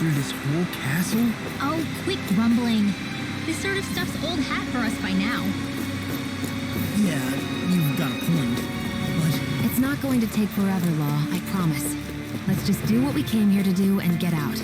through this whole castle? Oh, quit grumbling. This sort of stuff's old hat for us by now. Yeah, you've got a point. But It's not going to take forever, Law, I promise. Let's just do what we came here to do and get out.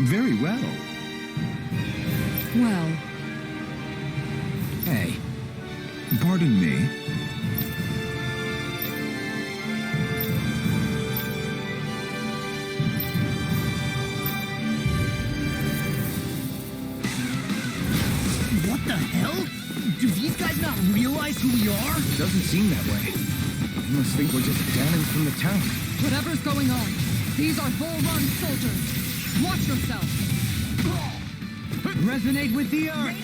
Very well. Well, Hey, pardon me. what the hell? Do these guys not realize who we are? Doesn't seem that way. You must think we're just damnings from the town. Whatever's going on, these are Bull Run soldiers. Watch yourself. Resonate with the earth.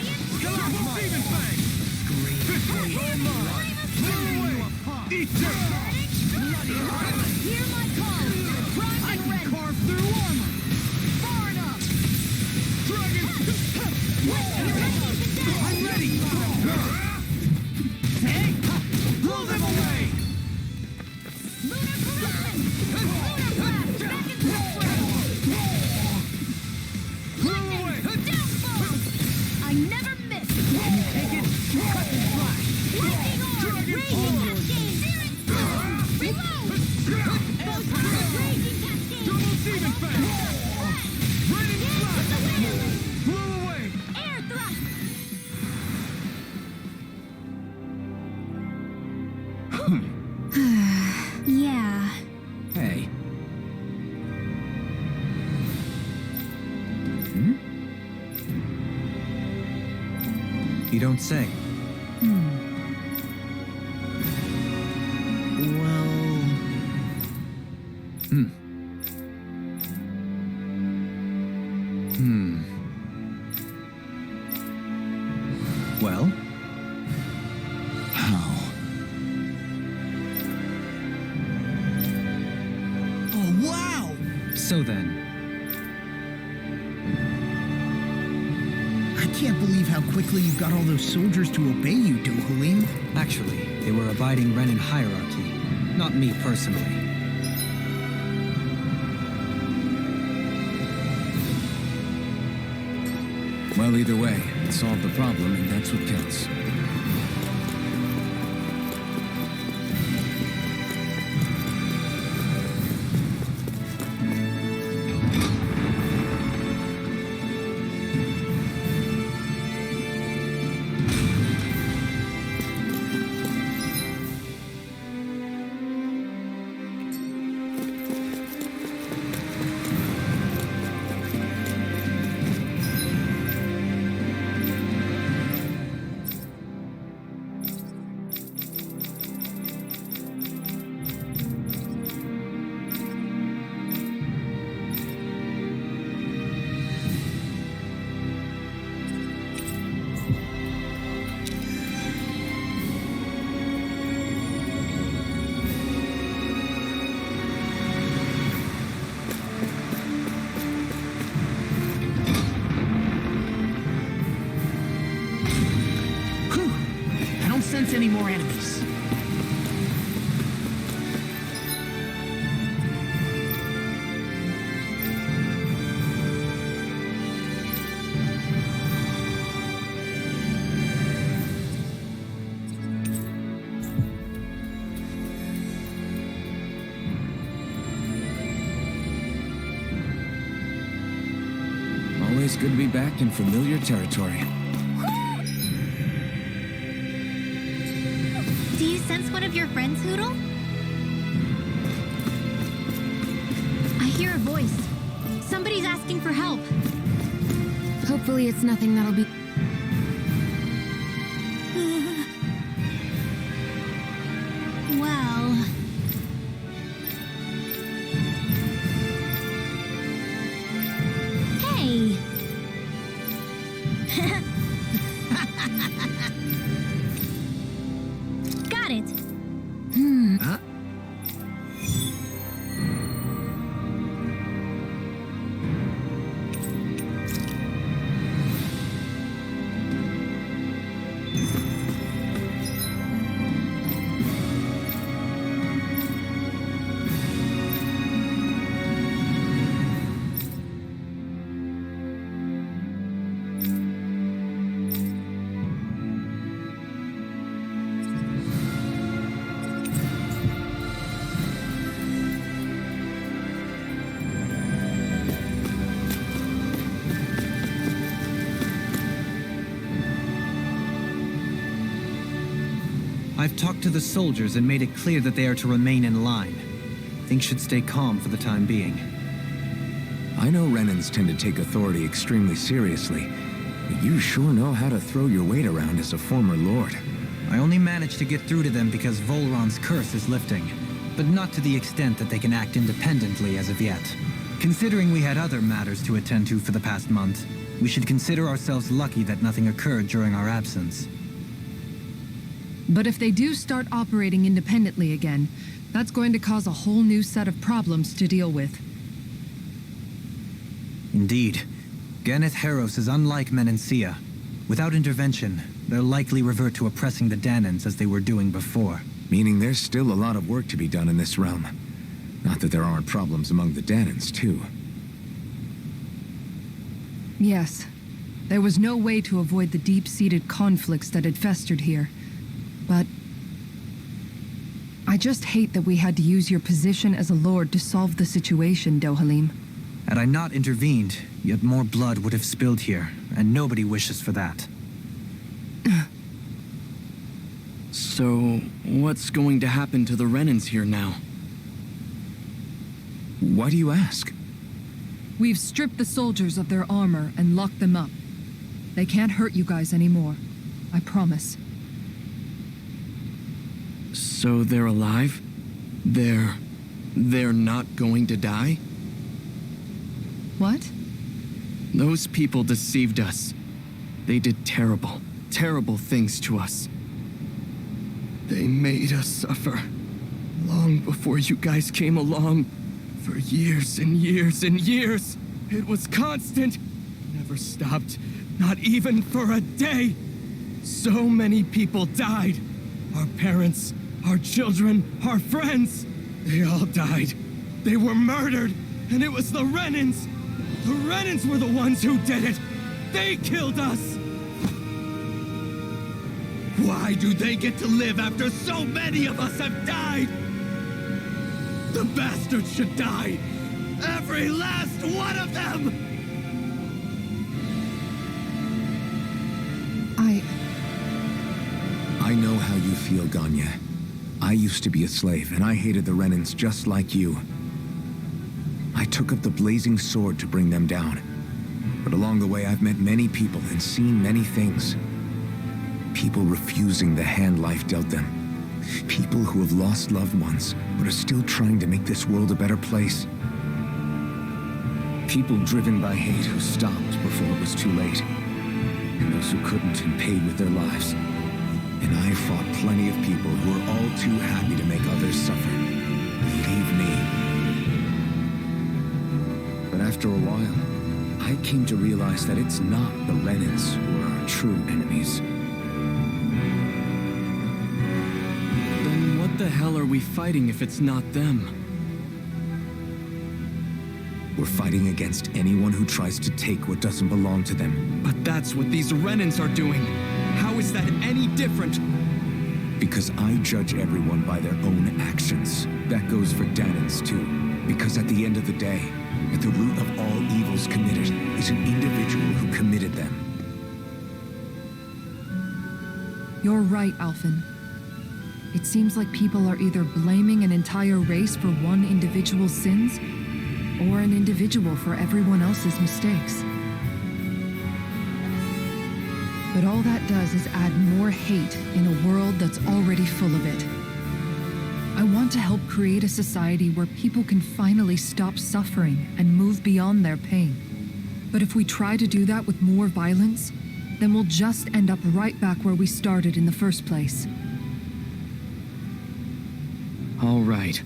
Hear my call. Prime and red. Carve through armor. Far enough. I'm ready. Hey, blow them away. Lunar collision. Lunar blast. Back and forth. Lightning. Downfall. I never miss. Can you take it? Cut and flash. Lightning orb. Raging cascade. Searing storm. Reload. Both raging cascade. Double Steven Fang. Raining flash. Blow away. Air thrust. Yeah. Hey. You don't say. Well... Well? How? Oh, wow! So then, I can't believe how quickly you got all those soldiers to obey you, Dohalim. Actually, they were abiding Renan hierarchy, not me personally. well, either way, it solved the problem, and that's what counts. Sense any more enemies. Always good to be back in familiar territory. Do you sense one of your friends, Hoodle? I hear a voice. Hopefully it's nothing that'll be... Well... Hey! Got it! Huh? I've talked to the soldiers and made it clear that they are to remain in line. Things should stay calm for the time being. I know Renans tend to take authority extremely seriously, but you sure know how to throw your weight around as a former lord. I only managed to get through to them because Volron's curse is lifting, but not to the extent that they can act independently as of yet. Considering we had other matters to attend to for the past month, we should consider ourselves lucky that nothing occurred during our absence. But if they do start operating independently again, that's going to cause a whole new set of problems to deal with. Indeed. Ganeth Heros is unlike Menancia. Without intervention, they'll likely revert to oppressing the Danans as they were doing before. Meaning there's still a lot of work to be done in this realm. Not that there aren't problems among the Danans, too. Yes. There was no way to avoid the deep-seated conflicts that had festered here. But I just hate that we had to use your position as a lord to solve the situation, Dohalim. Had I not intervened, yet more blood would have spilled here, and nobody wishes for that. So, what's going to happen to the Renans here now? Why do you ask? We've stripped the soldiers of their armor and locked them up. They can't hurt you guys anymore. I promise. So they're alive? They're not going to die? What? Those people deceived us. They did terrible, terrible things to us. They made us suffer. Long before you guys came along. For years and years and years. It was constant. Never stopped. Not even for a day. So many people died. Our parents, our children, our friends. They all died. They were murdered. And it was the Renans. The Renans were the ones who did it. They killed us. Why do they get to live after so many of us have died? The bastards should die. Every last one of them! I know how you feel, Ganya. I used to be a slave, and I hated the Renans just like you. I took up the blazing sword to bring them down. But along the way, I've met many people and seen many things. People refusing the hand life dealt them. People who have lost loved ones, but are still trying to make this world a better place. People driven by hate who stopped before it was too late. And those who couldn't and paid with their lives. And I fought plenty of people who were all too happy to make others suffer. Believe me. But after a while, I came to realize that it's not the Renans who are our true enemies. Then what the hell are we fighting if it's not them? We're fighting against anyone who tries to take what doesn't belong to them. But that's what these Renans are doing. How is that any different? Because I judge everyone by their own actions. That goes for Danans too. Because at the end of the day, at the root of all evils committed is an individual who committed them. You're right, Alphen. It seems like people are either blaming an entire race for one individual's sins, or an individual for everyone else's mistakes. But all that does is add more hate in a world that's already full of it. I want to help create a society where people can finally stop suffering and move beyond their pain. But if we try to do that with more violence, then we'll just end up right back where we started in the first place. All right.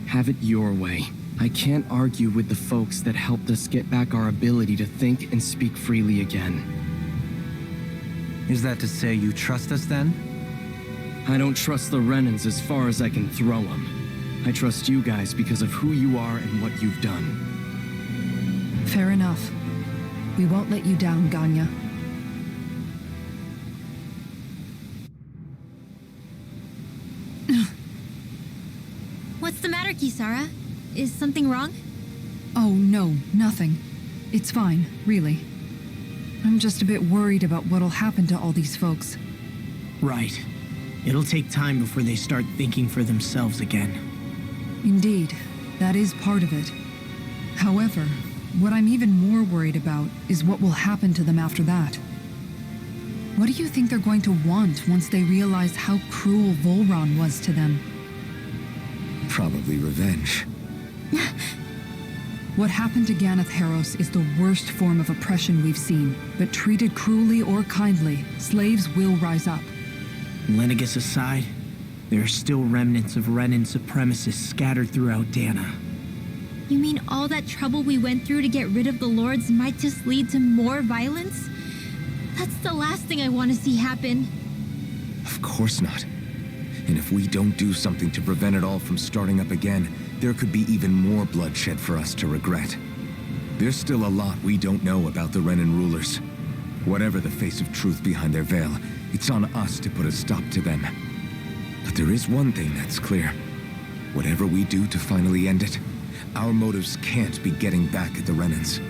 Have it your way. I can't argue with the folks that helped us get back our ability to think and speak freely again. Is that to say you trust us then? I don't trust the Renans as far as I can throw them. I trust you guys because of who you are and what you've done. Fair enough. We won't let you down, Ganya. What's the matter, Kisara? Is something wrong? Oh, no, nothing. It's fine, really. I'm just a bit worried about what'll happen to all these folks. Right. It'll take time before they start thinking for themselves again. Indeed, that is part of it. However, what I'm even more worried about is what will happen to them after that. What do you think they're going to want once they realize how cruel Volron was to them? Probably revenge. What happened to Ganeth Haros is the worst form of oppression we've seen, but treated cruelly or kindly, slaves will rise up. Lenegus aside, there are still remnants of Renan supremacists scattered throughout Dana. You mean all that trouble we went through to get rid of the Lords might just lead to more violence? That's the last thing I want to see happen. Of course not. And if we don't do something to prevent it all from starting up again, there could be even more bloodshed for us to regret. There's still a lot we don't know about the Renan rulers. Whatever the face of truth behind their veil, it's on us to put a stop to them. But there is one thing that's clear. Whatever we do to finally end it, our motives can't be getting back at the Renans,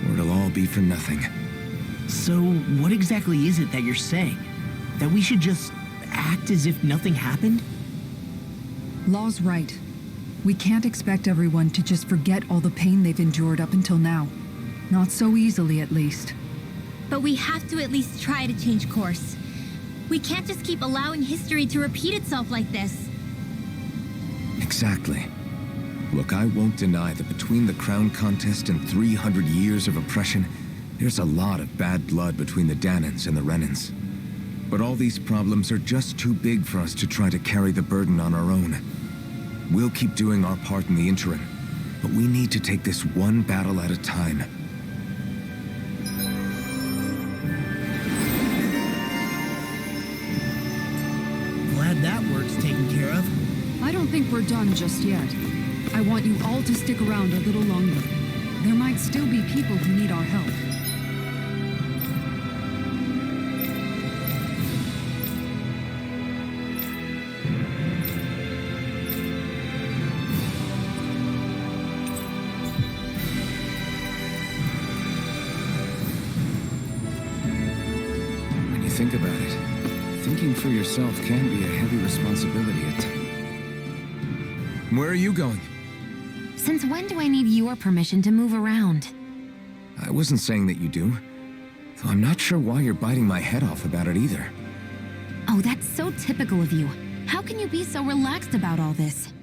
or it'll all be for nothing. So, what exactly is it that you're saying? That we should just act as if nothing happened? Law's right. We can't expect everyone to just forget all the pain they've endured up until now. Not so easily, at least. But we have to at least try to change course. We can't just keep allowing history to repeat itself like this. Exactly. Look, I won't deny that between the crown contest and 300 years of oppression, there's a lot of bad blood between the Danans and the Renans. But all these problems are just too big for us to try to carry the burden on our own. We'll keep doing our part in the interim, but we need to take this one battle at a time. Glad that work's taken care of. I don't think we're done just yet. I want you all to stick around a little longer. There might still be people who need our help. When you think about it, thinking for yourself can be a heavy responsibility at times. Where are you going? Since when do I need your permission to move around? I wasn't saying that you do, though I'm not sure why you're biting my head off about it either. Oh, that's so typical of you. How can you be so relaxed about all this?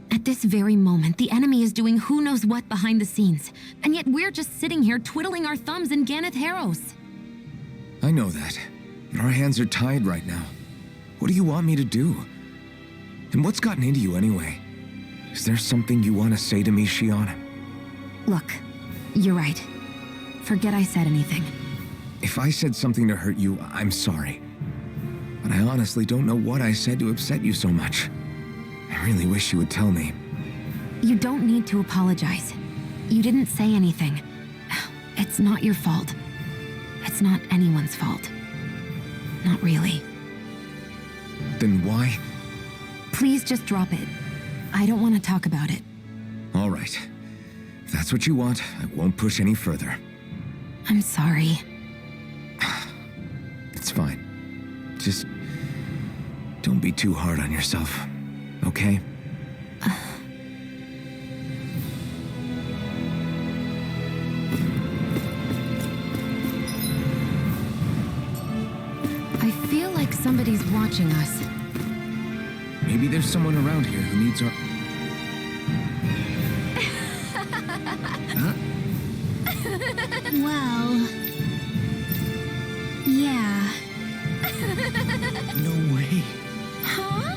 At this very moment, the enemy is doing who knows what behind the scenes, and yet we're just sitting here twiddling our thumbs in Ganeth Haros. I know that, but our hands are tied right now. What do you want me to do? And what's gotten into you anyway? Is there something you want to say to me, Shion? Look, you're right. Forget I said anything. If I said something to hurt you, I'm sorry. But I honestly don't know what I said to upset you so much. I really wish you would tell me. You don't need to apologize. You didn't say anything. It's not your fault. It's not anyone's fault. Not really. Then why? Please just drop it. I don't want to talk about it. All right. If that's what you want, I won't push any further. I'm sorry. It's fine. Just don't be too hard on yourself, okay? somebody's watching us. Maybe there's someone around here who needs our... Well... Yeah. No way. Huh?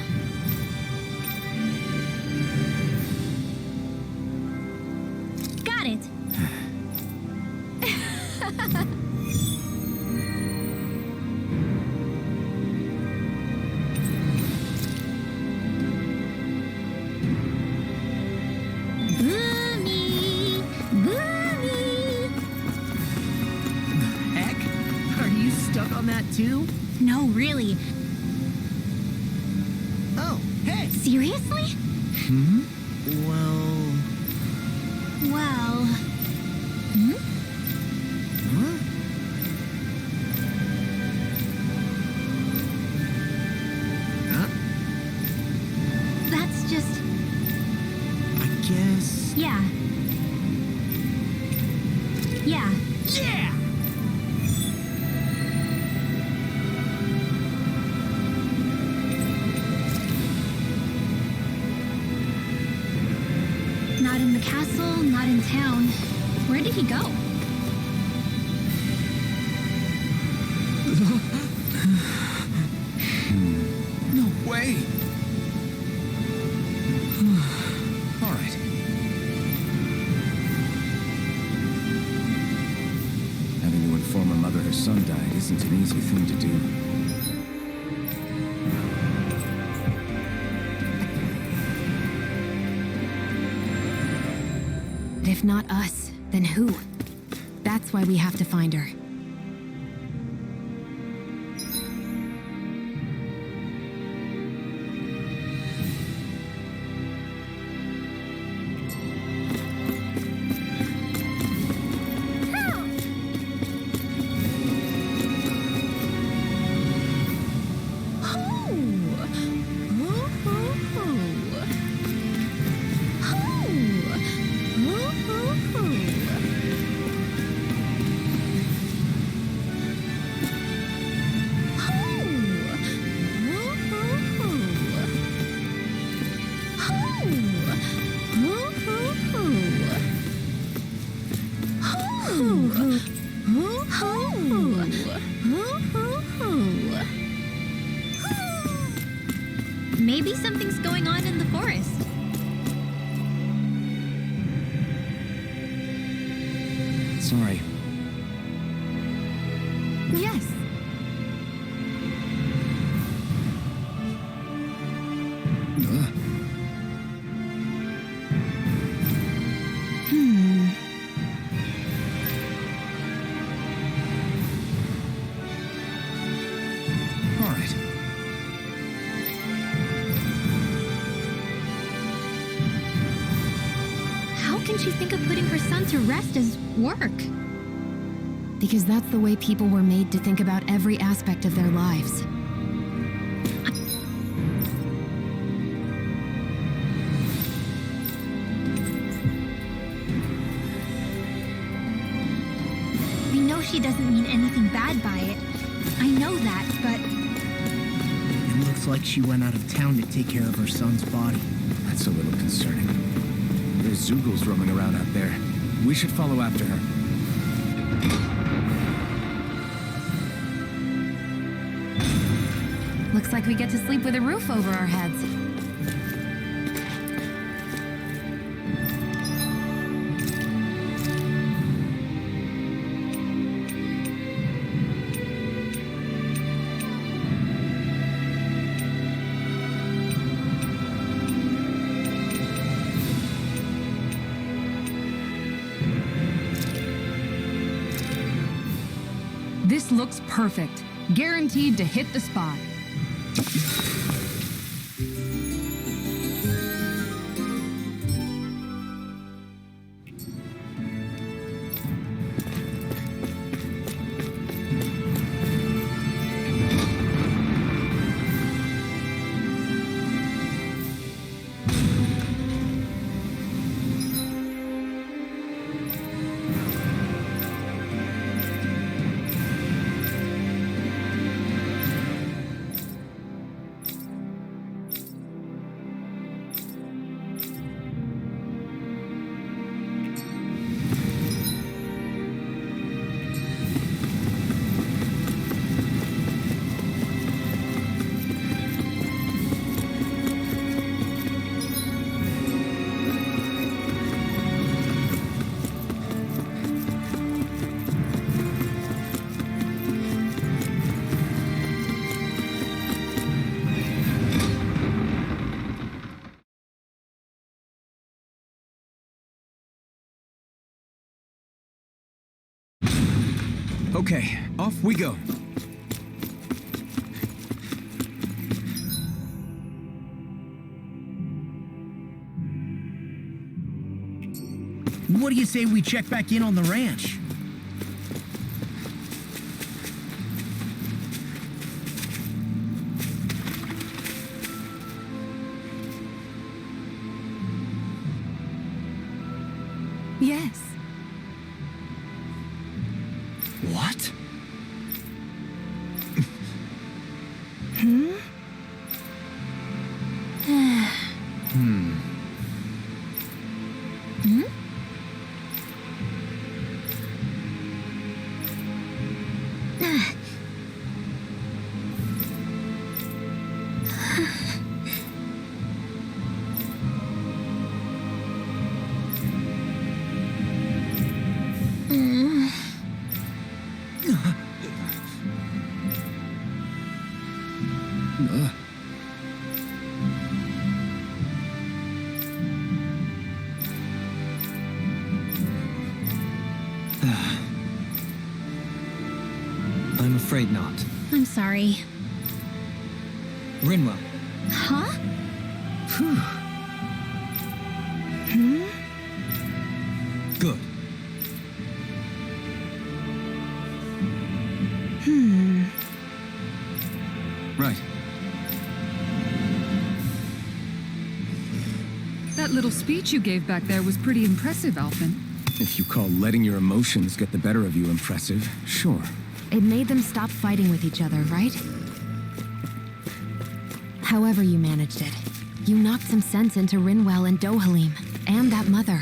Got it. Boomy! Boomy! Heck? Are you stuck on that too? No, really. Oh, hey! Seriously? Well... Well... Hmm? Huh? Huh? That's just... I guess... Yeah. Yeah. Yeah! Not in the castle, not in town. Where did he go? No way! All right. Having to inform a mother her son died isn't an easy thing to do. If not us, then who? That's why we have to find her. Maybe something's going on in the forest. Sorry. Yes. All right. How can she think of putting her son to rest as work? Because that's the way people were made to think about every aspect of their lives. I know she doesn't mean anything bad by it. I know that, but It looks like she went out of town to take care of her son's body. That's a little concerning. There's Zoogles roaming around out there. We should follow after her. Looks like we get to sleep with a roof over our heads. This looks perfect. Guaranteed to hit the spot. Okay, off we go. What do you say we check back in on the ranch? Yes. What? I'm afraid not. I'm sorry. Rinwell, Huh? good. Right. That little speech you gave back there was pretty impressive, Alphen. If you call letting your emotions get the better of you impressive, sure. It made them stop fighting with each other, right? However you managed it, you knocked some sense into Rinwell and Dohalim, and that mother.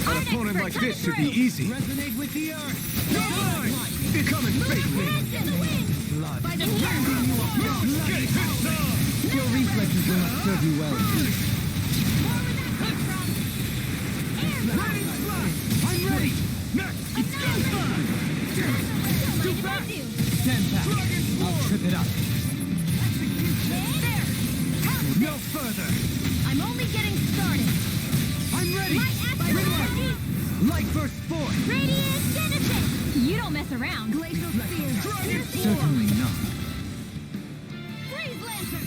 An opponent like this should be easy. Resonate with the earth! Become infected. Your reflexes will not serve you well. I'm ready! It's go time! Too fast! Stand back. I'll trip it up. No further! I'm only getting started. I'm ready! My action Light burst forth! Radiant Genesis! You don't mess around. Glacial Spear! Certainly not. Freeze Lantern!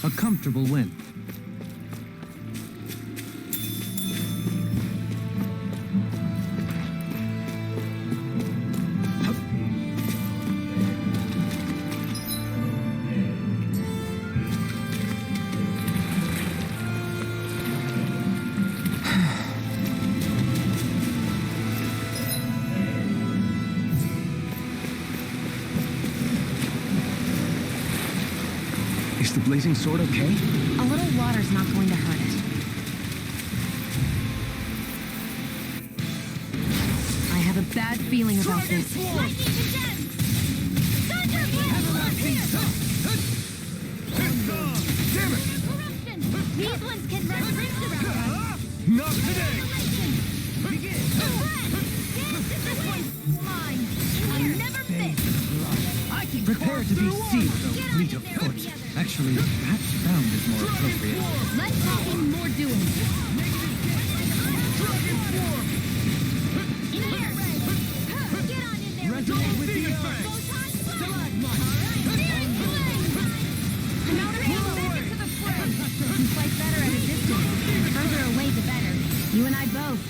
A comfortable win. Is the blazing sword okay? A little water's not going to hurt it. I have a bad feeling about this. Lightning Condemned! Thunder Blast! Here! Damn it! Eruption! These ones can run rings around us! Not today! Begin! This one's mine! I never miss! I can Prepare to be seized, O fleet of foot. Actually, perhaps bound is more appropriate. Less talking, more doing! In here! Get on in there! Resonate with the earth! Steering flame! Counter halo to the fray! You fight better at a distance. The further away, the better. You and I both.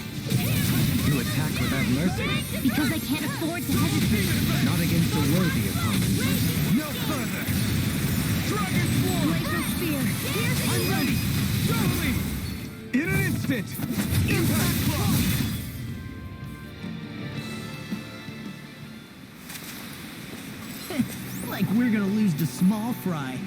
You attack without mercy, Because I can't afford to hesitate. not against a worthy opponent. No further! Glacial Spear! I'm ready! Totally! In an instant! Impact block! Like we're gonna lose to small fry.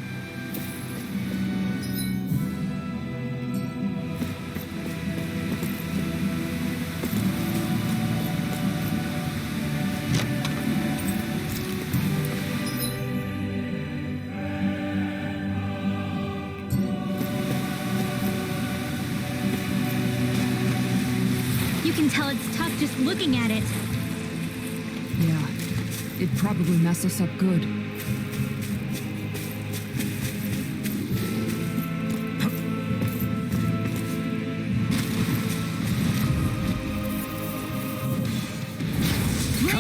You can tell it's tough just looking at it. Yeah, it'd probably mess us up good.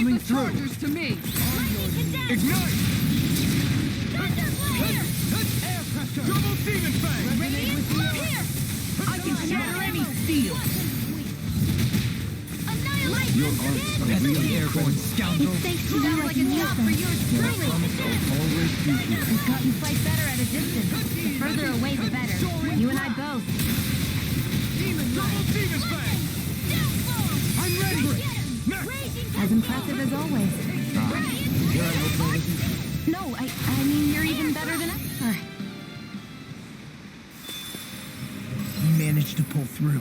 coming through. Chargers to me! Ignite! Double demon fang! I can shatter any steel. Your arts are Pesky really airborne scoundrel. Thanks to you, I can use them. always be here. We've gotten fight better at a distance. The further away, the better. You and I both. Double demon fang! I'm ready! As impressive as always. No, I mean, you're even better than ever. You managed to pull through.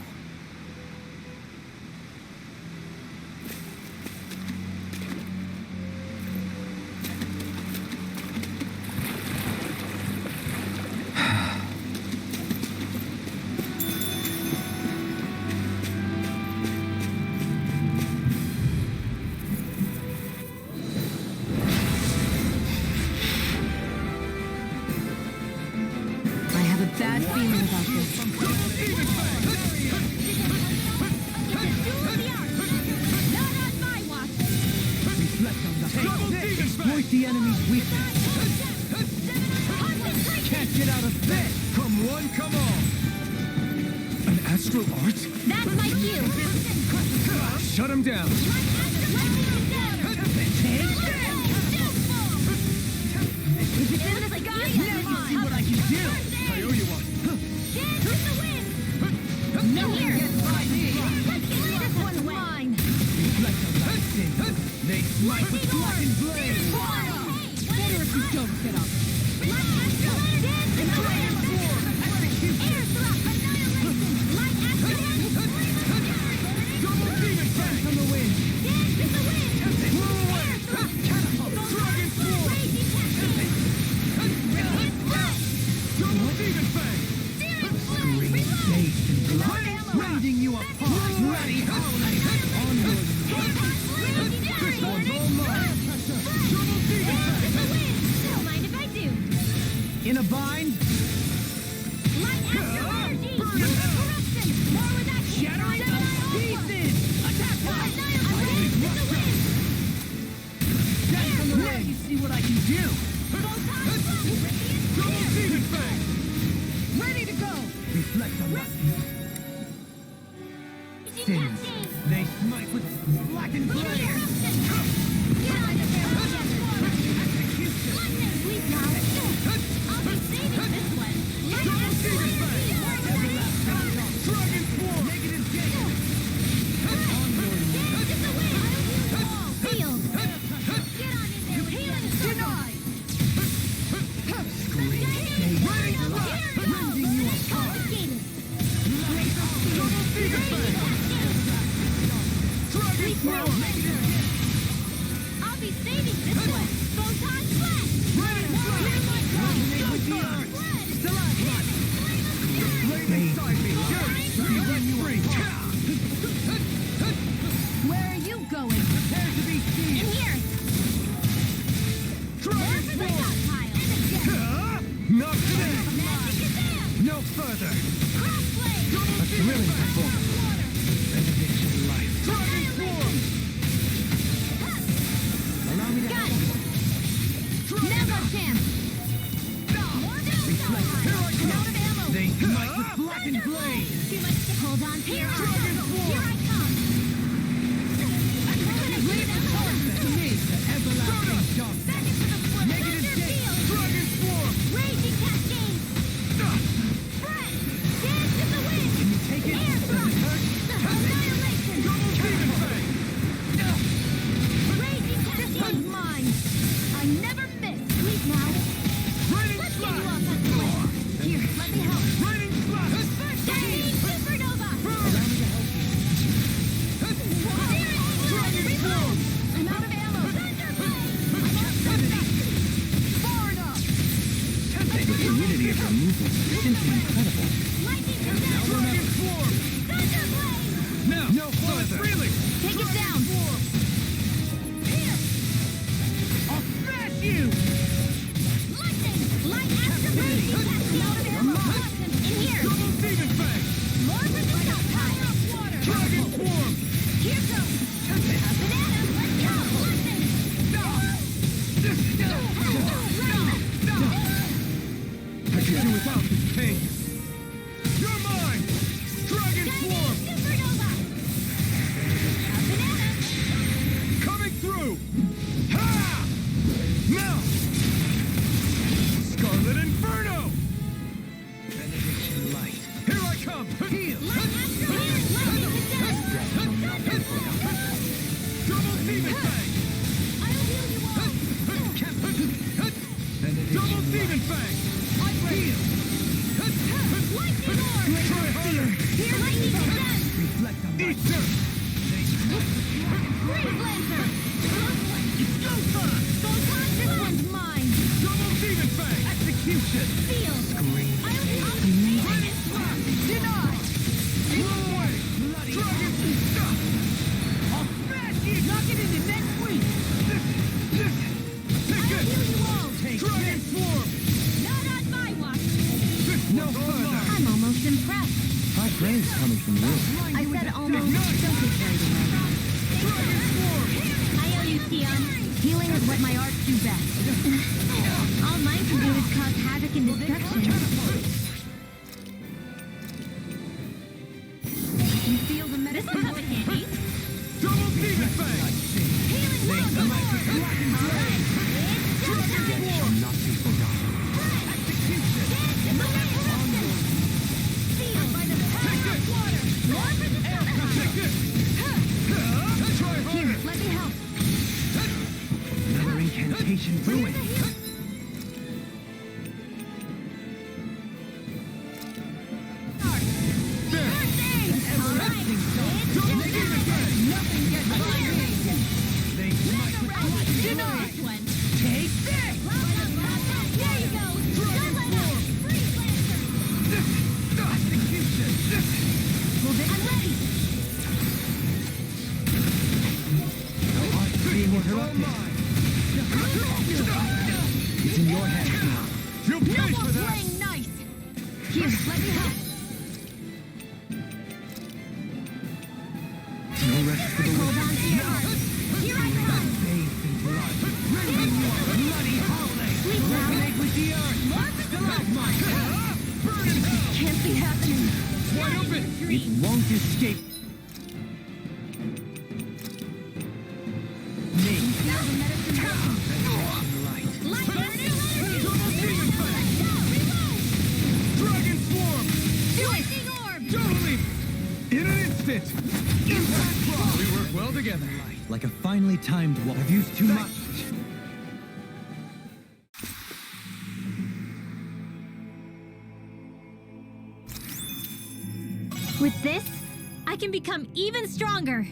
I have a bad feeling about this. Exploit the enemy's weakness. Can't get out of bed. Come one, come all. An astral art? That's my cue. Shut him down. If it's in the sky, Now you see what I can do. I owe you one. dance with the wind. No, here. Let's get this one's mine. Reflect on thy sin. They smite with blackened blade. Better if you don't get up. Dance with the wind. Air thrust. Light action. Double demon fang. From the wind. Dance with the wind. Blow away. Air thrust. Dragon form. Raging cascade. Double demon fang. Green face and blood. Rending you apart. Ready, howling. Onward. This one's all mine. Double demon fang. Don't mind if I do. In a bind. Light astral energy. Corruption. More with action. Shattering to pieces. Attack one. Dance with the wind. Death from the wind. You see what I can do. Double demon fang. Ready to go. Reflect on that. Sins. They smite with blackened blade. Get on the barrel together. Lightning, please now. I'll be saving this one. Double demon fang. Dragon form. Negative gate. Dance with the wind. Field. Get on in there with healing. Denied. Scream. Rending you apart. Confiscated. Double demon fang. Dragon form. I'll be saving this one. Photon flash. Rain flash. Blade inside me. Let free. Where are you going? Prepare to be In seen. here. More Dragon for the form. stockpile. Not today. Magic Kazam. No further. Crossblade. A thrilling performance. Benediction life. Dragon form. Allow me to Got help. it. Now's our chance. More for the stockpile. Here I come. Out of ammo. They smite with blackened blade. Too much to hold on to. Here I come. Leave the torch to me. The everlasting dark. Back into the flip. Negative Thunder gate. field. Dragon form. Raging cascade. Breath. Dance with the wind. Can you take it? Air Does it thrust. hurt? Annihilation. Double demon fang. Raging This cascade. one's mine. I never miss. Please now. Raining Let's get you flash. off that cliff. Here, let me help. Raining flash. Dang, supernova. Allow me to help you. Dragon form. I'm out of ammo. Thunderblade. I'm all set back. Far enough. The fluidity of your movement is simply incredible. Lightning Kazam. Dragon form. Thunderblade. Now. No further. Really. Take it down. Here. I'll smash you. Lightning. Light astral raging cascade. Out of ammo. In here. Double demon fang. More for the stockpile. Dragon form. Here goes. Banana. Let's go. I could do without this pain. You're mine! Dragon Swarm! Supernova! Coming through! Ha! Now! Scarlet Inferno! Benediction Light. Here I come! Heal! Double Demon Fang! I'll heal you all! Double Demon Fang! Heal! Lightning Orb! Try harder! Here, lightning again! Reflect on my turn! Freeze Lancer! It's go time! This one's mine! Double Demon Fang! Execution! Feel! Scream! Denied! Blow away! Dragon! I'll smash you! Knock it into next week! Take I'll it! heal you all! Dragon Swarm! Not on my watch! No further! I'm almost impressed. High praise coming from you. I said almost. Don't get carried away. Dragon Swarm! I owe you, Theon. Healing is what my arts do best. All mine can do is cause havoc and destruction. You feel the medicine? This will come in handy. Double Demon Fang! Healing Will! Alright, it's Death shall not be forgotten. Execution! Feel by the power of water! More for the sunshine! Take it! Try Here, harder! let me help. Another incantation ruined. It's in your hands now. You pay for that! Playing nice! Here, let me help. No rest for the Hold wicked. on to your heart. Here I come! Bathed in blood. Bloody holiday. Resonate with the earth. Stalagmite. Burn in hell. Can't be happening. Wide open. It won't escape. Me. Feel the medicine working. Light. Lightning! Double Demon Fang. Dragon Swarm. Lightning Orb! Totally. In an instant. Impact Rock. We work well together. Like a finely timed wall. I've used too much. With this, I can become even stronger.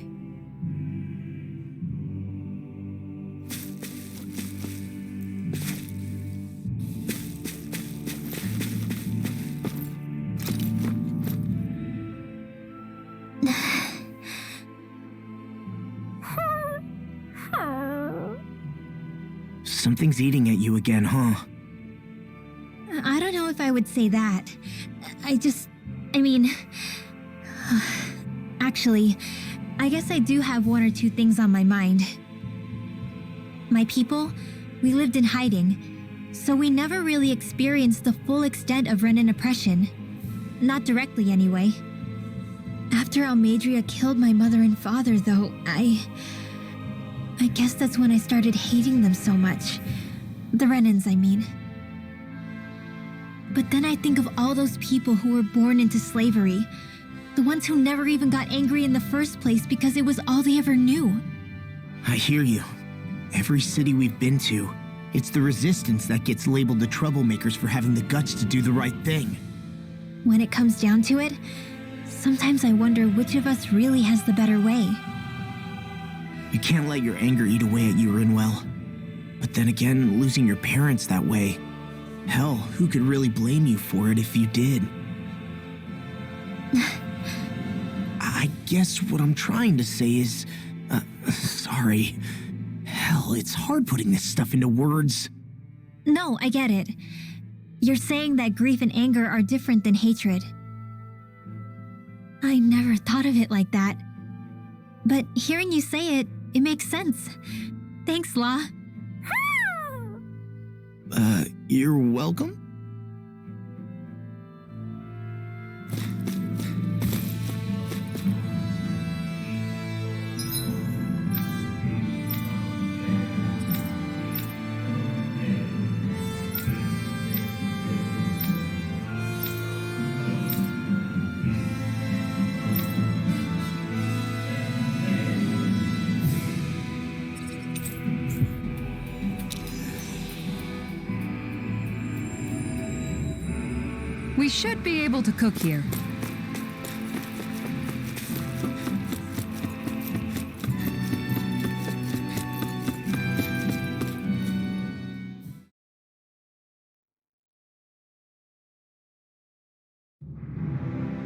Something's eating at you again, huh? I don't know if I would say that. I mean, actually, I guess I do have one or two things on my mind. My people, we lived in hiding, so we never really experienced the full extent of Renan oppression. Not directly, anyway. After Almadria killed my mother and father, though, I guess that's when I started hating them so much. The Renans, I mean. But then I think of all those people who were born into slavery. The ones who never even got angry in the first place because it was all they ever knew. I hear you. Every city we've been to, it's the resistance that gets labeled the troublemakers for having the guts to do the right thing. When it comes down to it, sometimes I wonder which of us really has the better way. You can't let your anger eat away at you, Rinwell. But then again, losing your parents that way, hell, who could really blame you for it if you did? I guess what I'm trying to say is, sorry. Hell, it's hard putting this stuff into words. No, I get it. You're saying that grief and anger are different than hatred. I never thought of it like that. But hearing you say it, it makes sense. Thanks, La. You're welcome? We should be able to cook here.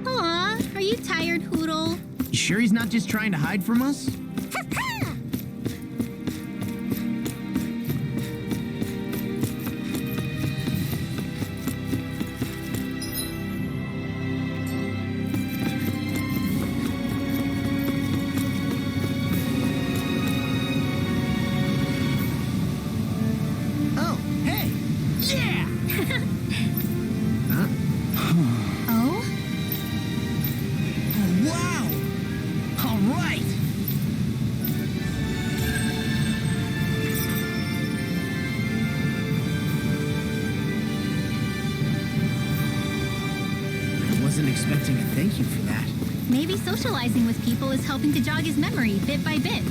Aw, are you tired, Hoodle? You sure he's not just trying to hide from us? Oh, hey! Yeah! Oh? Wow! All right! I wasn't expecting a thank you for that. Maybe socializing with people is helping to jog his memory bit by bit.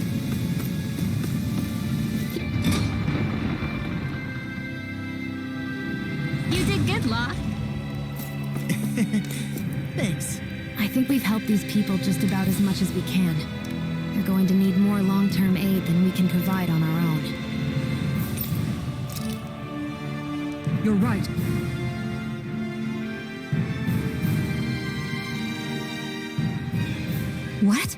You did good, Law. Thanks. I think we've helped these people just about as much as we can. They're going to need more long-term aid than we can provide on our own. You're right. What?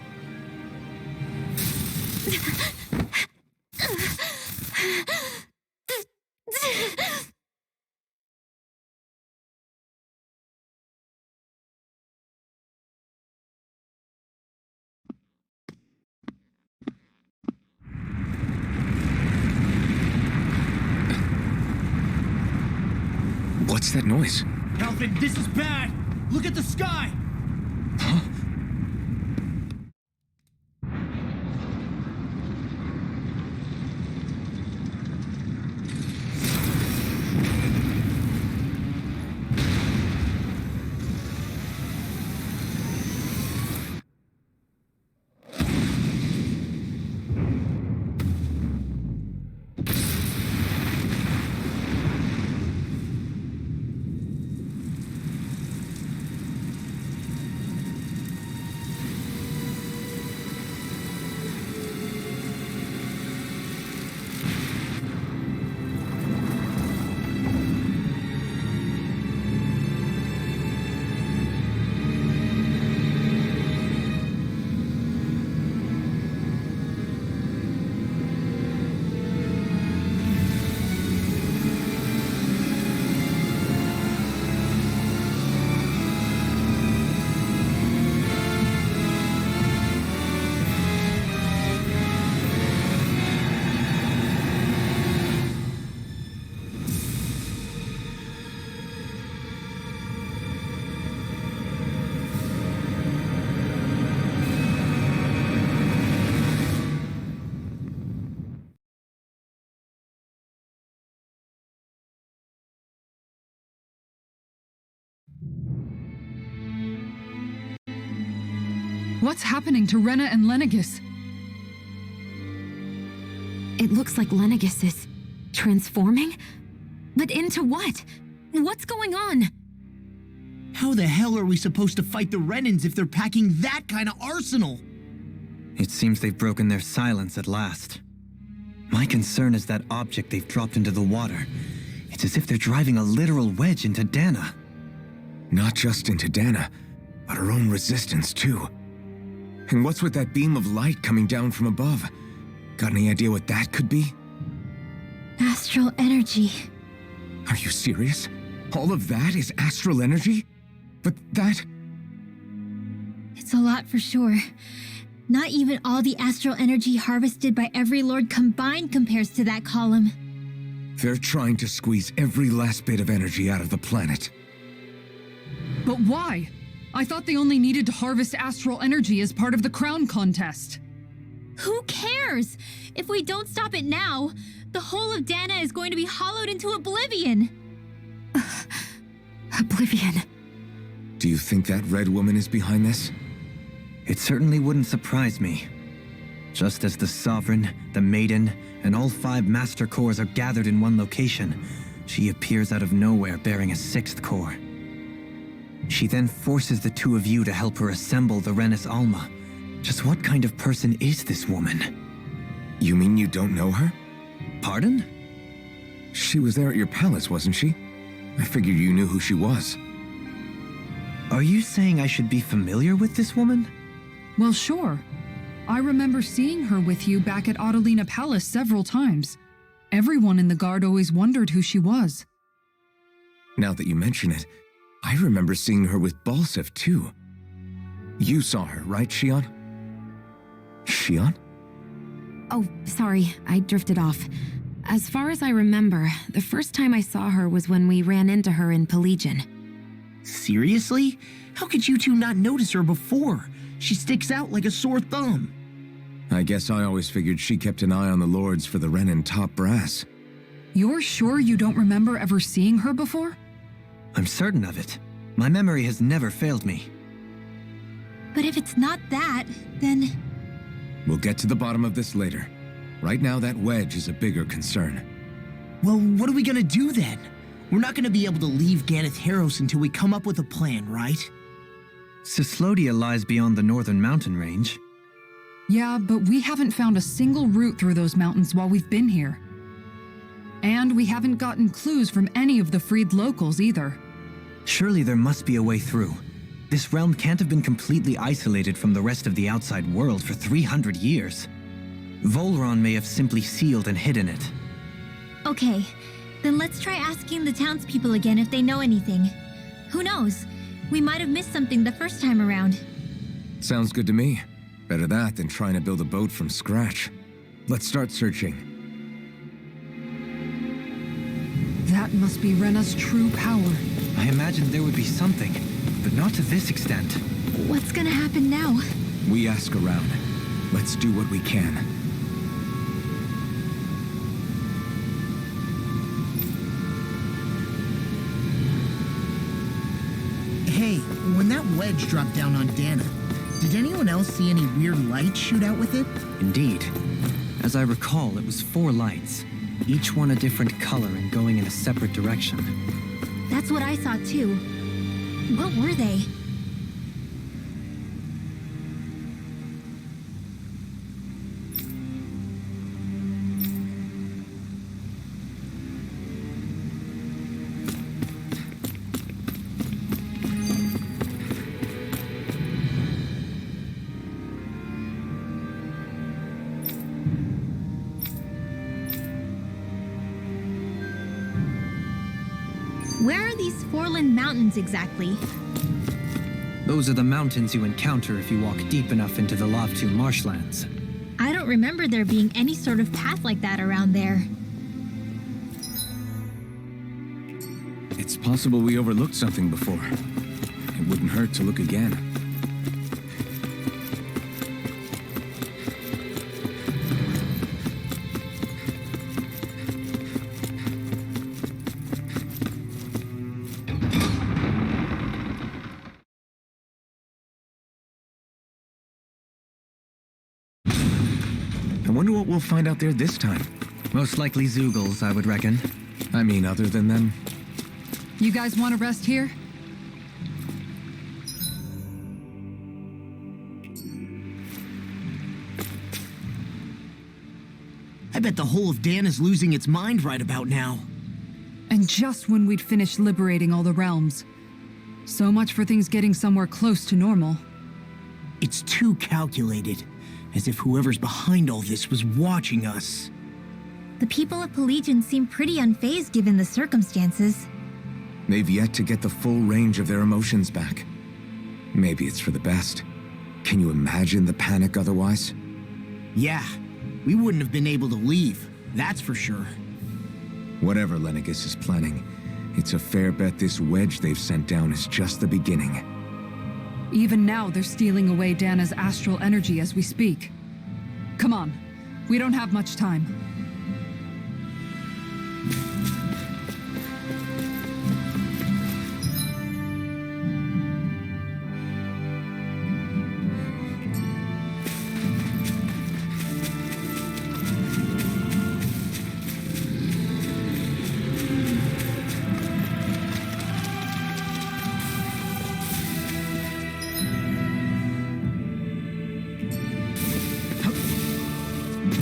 What's that noise? Alfred, this is bad! Look at the sky! What's happening to Rena and Lenegis? It looks like Lenegis is transforming? But into what? What's going on? How the hell are we supposed to fight the Renans if they're packing that kind of arsenal? It seems they've broken their silence at last. My concern is that object they've dropped into the water. It's as if they're driving a literal wedge into Dana. Not just into Dana, but her own resistance, too. And what's with that beam of light coming down from above? Got any idea what that could be? Astral energy. Are you serious? All of that is astral energy? But that... It's a lot for sure. Not even all the astral energy harvested by every lord combined compares to that column. They're trying to squeeze every last bit of energy out of the planet. But why? I thought they only needed to harvest astral energy as part of the crown contest. Who cares? If we don't stop it now, the whole of Dana is going to be hollowed into oblivion. Oblivion. Do you think that red woman is behind this? It certainly wouldn't surprise me. Just as the Sovereign, the Maiden, and all 5 Master Cores are gathered in one location, she appears out of nowhere bearing a 6th core. She then forces the 2 of you to help her assemble the Renis Alma. Just what kind of person is this woman? You mean you don't know her? Pardon? She was there at your palace, wasn't she? I figured you knew who she was. Are you saying I should be familiar with this woman? Well, sure. I remember seeing her with you back at Adelina Palace several times. Everyone in the guard always wondered who she was. Now that you mention it, I remember seeing her with Balsif, too. You saw her, right, Shion? Shion? Oh, sorry, I drifted off. As far as I remember, the first time I saw her was when we ran into her in Pelagian. Seriously? How could you two not notice her before? She sticks out like a sore thumb. I guess I always figured she kept an eye on the lords for the Renin top brass. You're sure you don't remember ever seeing her before? I'm certain of it. My memory has never failed me. But if it's not that, then... We'll get to the bottom of this later. Right now, that Wedge is a bigger concern. Well, what are we gonna do then? We're not gonna be able to leave Ganeth Haros until we come up with a plan, right? Cislodia lies beyond the northern mountain range. Yeah, but we haven't found a single route through those mountains while we've been here. And we haven't gotten clues from any of the freed locals either. Surely there must be a way through. This realm can't have been completely isolated from the rest of the outside world for 300 years. Volron may have simply sealed and hidden it. Okay, then let's try asking the townspeople again if they know anything. Who knows? We might have missed something the first time around. Sounds good to me. Better that than trying to build a boat from scratch. Let's start searching. That must be Rena's true power. I imagined there would be something, but not to this extent. What's gonna happen now? We ask around. Let's do what we can. Hey, when that wedge dropped down on Dana, did anyone else see any weird lights shoot out with it? Indeed. As I recall, it was 4 lights, each one a different color and going in a separate direction. That's what I saw too. What were they? Where are these Forland Mountains exactly? Those are the mountains you encounter if you walk deep enough into the Lavtu marshlands. I don't remember there being any sort of path like that around there. It's possible we overlooked something before. It wouldn't hurt to look again. I wonder what we'll find out there this time. Most likely Zeugles, I would reckon. I mean, other than them. You guys want to rest here? I bet the whole of Dan is losing its mind right about now. And just when we'd finished liberating all the realms. So much for things getting somewhere close to normal. It's too calculated, as if whoever's behind all this was watching us. The people of Pelagian seem pretty unfazed given the circumstances. They've yet to get the full range of their emotions back. Maybe it's for the best. Can you imagine the panic otherwise? Yeah, we wouldn't have been able to leave, that's for sure. Whatever Lenegis is planning, it's a fair bet this wedge they've sent down is just the beginning. Even now, they're stealing away Dana's astral energy as we speak. Come on, we don't have much time.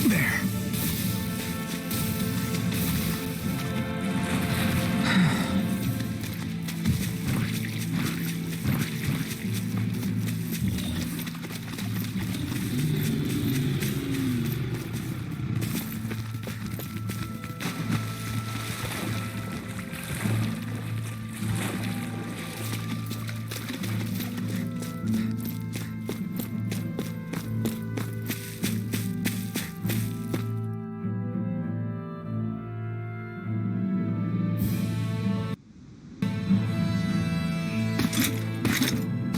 There.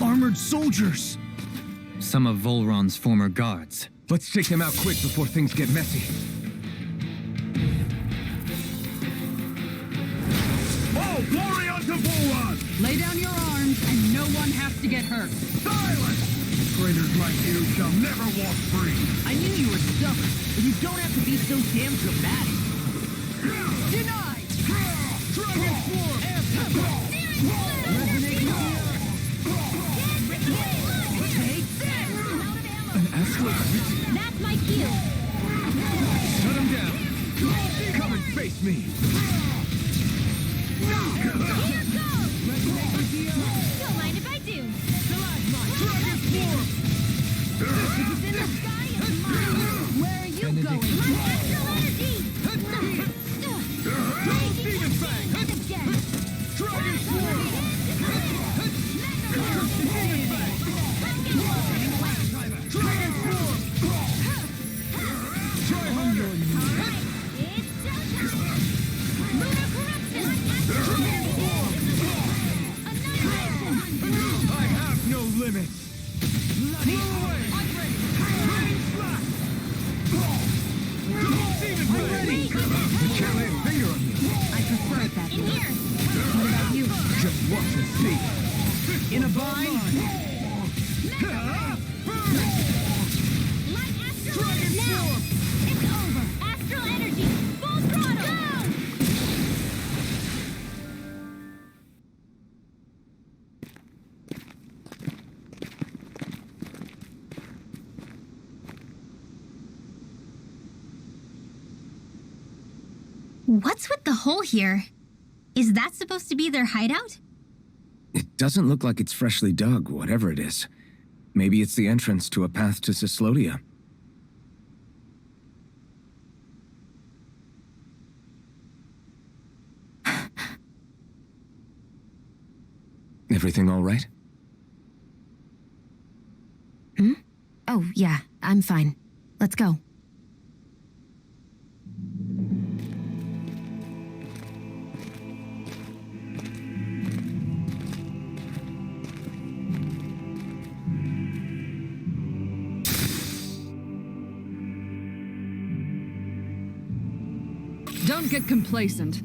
Armored soldiers! Some of Volron's former guards. Let's take them out quick before things get messy. Oh, glory unto Volron! Lay down your arms, and no one has to get hurt. Silence! Traitors like you shall never walk free! I knew you were stubborn, but you don't have to be so damn dramatic. Denied! Dragon Swarm! An astral energy? That's my cue. Shut him down! Come and face me! Here goes! Don't mind if I do. Dragon Swarm! It's in the sky is mine. Where are you going? My astral energy! Demon Fang! Again. Dragon Swarm! Demon Fang! Dragon Swarm! Try harder! It's showtime. Lunar corruption. Dragon Swarm! Annihilation. I have no limits! Move away! Raining Slash! Demon Fang! You can't lay a finger on me! I prefer it that In way. here. What about you? Just watch and see! In a bind? Light astral energy. Now. It's over. Astral energy. Full throttle. Go! What's with the hole here? Is that supposed to be their hideout? It doesn't look like it's freshly dug, whatever it is. Maybe it's the entrance to a path to Cyslodia. Everything all right? Oh, yeah, I'm fine. Let's go. Don't get complacent.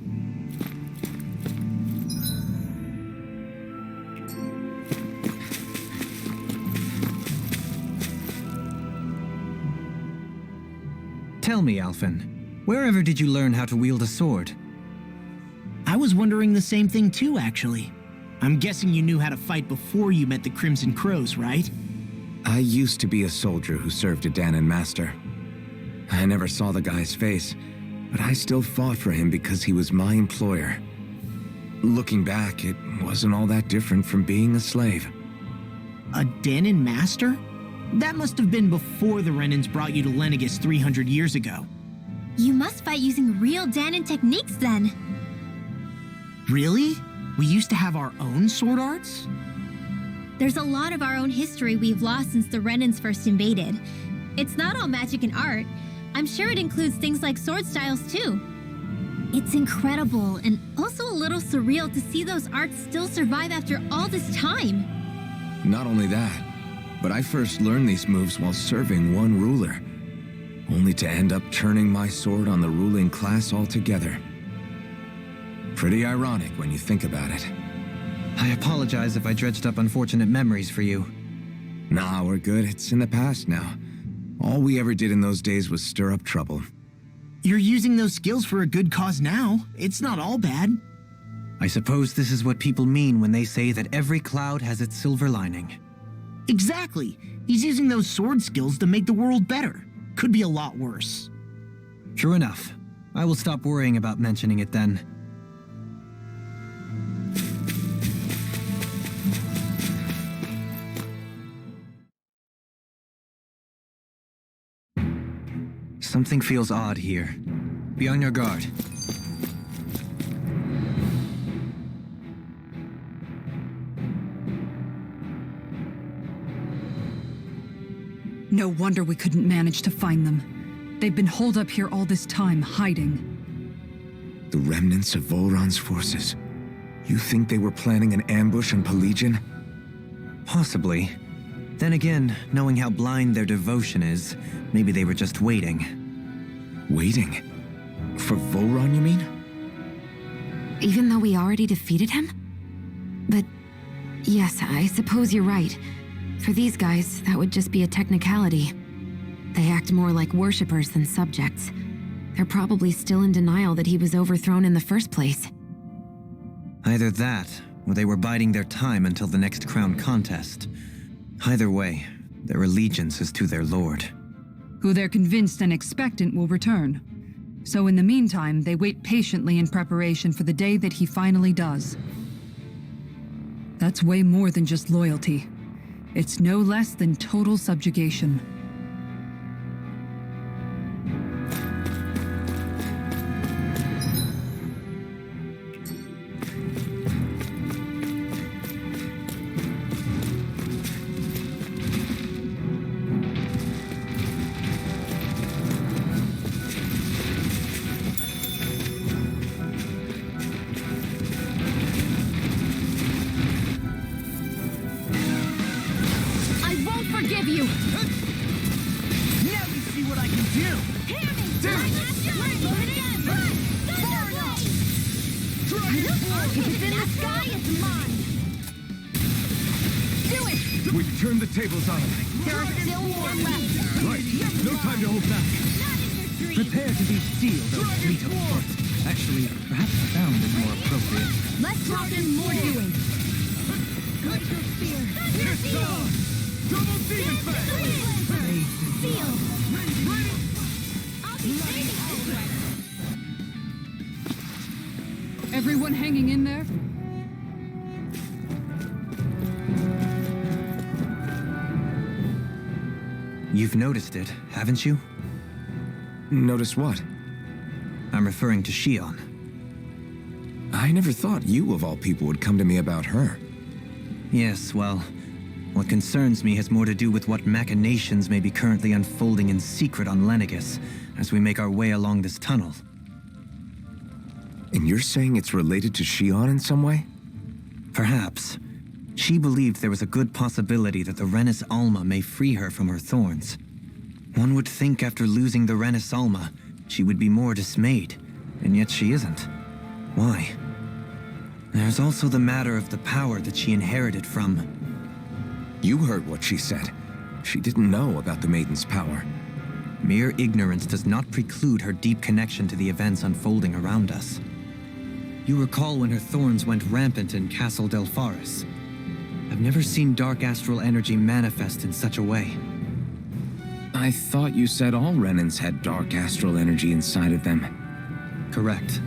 Tell me, Alphen, wherever did you learn how to wield a sword? I was wondering the same thing too, actually. I'm guessing you knew how to fight before you met the Crimson Crows, right? I used to be a soldier who served a Danon master. I never saw the guy's face, but I still fought for him because he was my employer. Looking back, it wasn't all that different from being a slave. A Danon master? That must have been before the Renans brought you to Lenegis 300 years ago. You must fight using real Danon techniques then. Really? We used to have our own sword arts? There's a lot of our own history we've lost since the Renans first invaded. It's not all magic and art. I'm sure it includes things like sword styles too. It's incredible and also a little surreal to see those arts still survive after all this time. Not only that, but I first learned these moves while serving one ruler, only to end up turning my sword on the ruling class altogether. Pretty ironic when you think about it. I apologize if I dredged up unfortunate memories for you. Nah, we're good. It's in the past now. All we ever did in those days was stir up trouble. You're using those skills for a good cause now. It's not all bad. I suppose this is what people mean when they say that every cloud has its silver lining. Exactly. He's using those sword skills to make the world better. Could be a lot worse. True enough. I will stop worrying about mentioning it then. Something feels odd here. Be on your guard. No wonder we couldn't manage to find them. They've been holed up here all this time, hiding. The remnants of Volron's forces. You think they were planning an ambush on Pelagian? Possibly. Then again, knowing how blind their devotion is, maybe they were just waiting. Waiting? For Volron, you mean? Even though we already defeated him? But yes, I suppose you're right. For these guys, that would just be a technicality. They act more like worshippers than subjects. They're probably still in denial that he was overthrown in the first place. Either that, or they were biding their time until the next crown contest. Either way, their allegiance is to their lord. Who they're convinced and expectant will return. So in the meantime, they wait patiently in preparation for the day that he finally does. That's way more than just loyalty. It's no less than total subjugation. Forgive you! Now we see what I can do! If it's in the sky, it's mine! Do it! We've turned the tables on him. There are still more left! Right. No time to hold back. Prepare to be sealed, O fleet of foot. Actually, perhaps bound is more appropriate. Less talking, more doing! Double demon fang! Everyone hanging in there? You've noticed it, haven't you? Notice what? I'm referring to Shion. I never thought you, of all people, would come to me about her. Yes, well, what concerns me has more to do with what machinations may be currently unfolding in secret on Lenegis as we make our way along this tunnel. And you're saying it's related to Shion in some way? Perhaps. She believed there was a good possibility that the Renis Alma may free her from her thorns. One would think after losing the Renis Alma, she would be more dismayed, and yet she isn't. Why? There's also the matter of the power that she inherited from... You heard what she said. She didn't know about the Maiden's power. Mere ignorance does not preclude her deep connection to the events unfolding around us. You recall when her thorns went rampant in Castle Delpharis. I've never seen dark astral energy manifest in such a way. I thought you said all Renans had dark astral energy inside of them. Correct.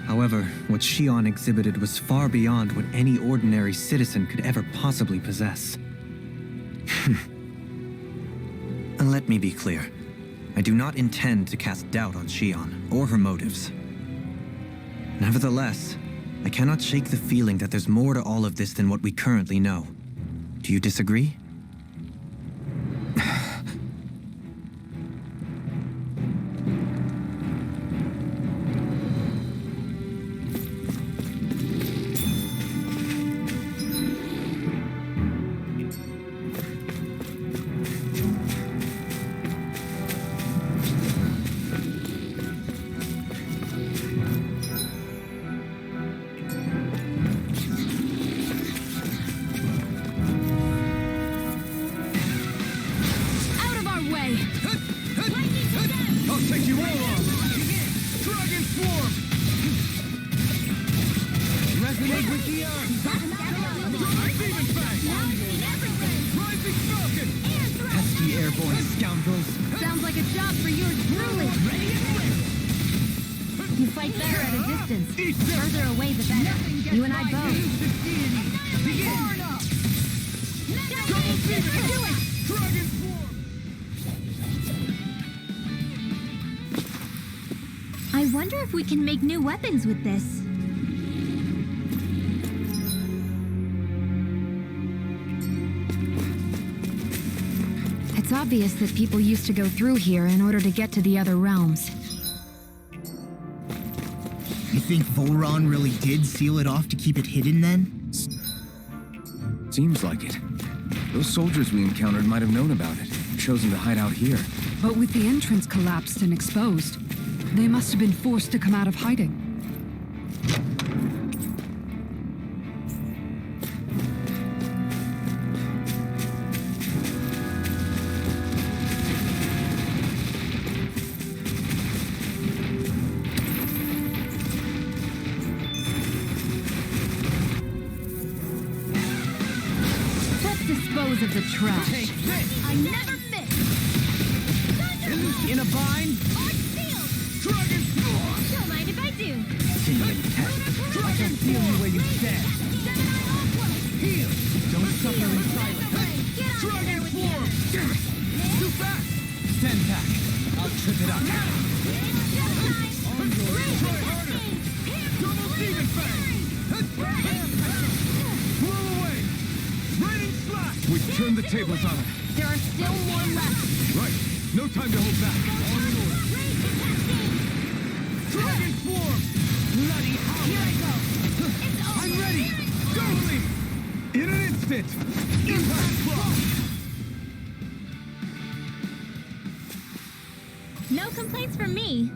However, what Shion exhibited was far beyond what any ordinary citizen could ever possibly possess. Let me be clear. I do not intend to cast doubt on Shion or her motives. Nevertheless, I cannot shake the feeling that there's more to all of this than what we currently know. Do you disagree? Swarm! Resonate with the earth! Demon Fang! Rising Falcon! Pesky airborne scoundrels. Sounds like a job for yours truly. You fight better at a distance. The further away, the better. You and I both. Double Demon! Do it! Dragon Swarm! I wonder if we can make new weapons with this. It's obvious that people used to go through here in order to get to the other realms. You think Volron really did seal it off to keep it hidden then? Seems like it. Those soldiers we encountered might have known about it, chosen to hide out here. But with the entrance collapsed and exposed, they must have been forced to come out of hiding. Let's dispose of the trash. Take this! I never miss! In a bind? Dragon Swarm! Don't mind if I do. I can feel you where you stand. Heal! Don't suffer in silence. Get on Dragon there with you. Swarm! Too fast! Stand back. I'll trip it up. Try harder! Double Demon Fang! Blow away! Raining Slash! We've turned the tables on them. There are still more left. Right. No time to hold back. On in order. Dragon Swarm! Bloody hell. Here I go. I'm ready! Totally! In an instant! Impact Block! No complaints from me.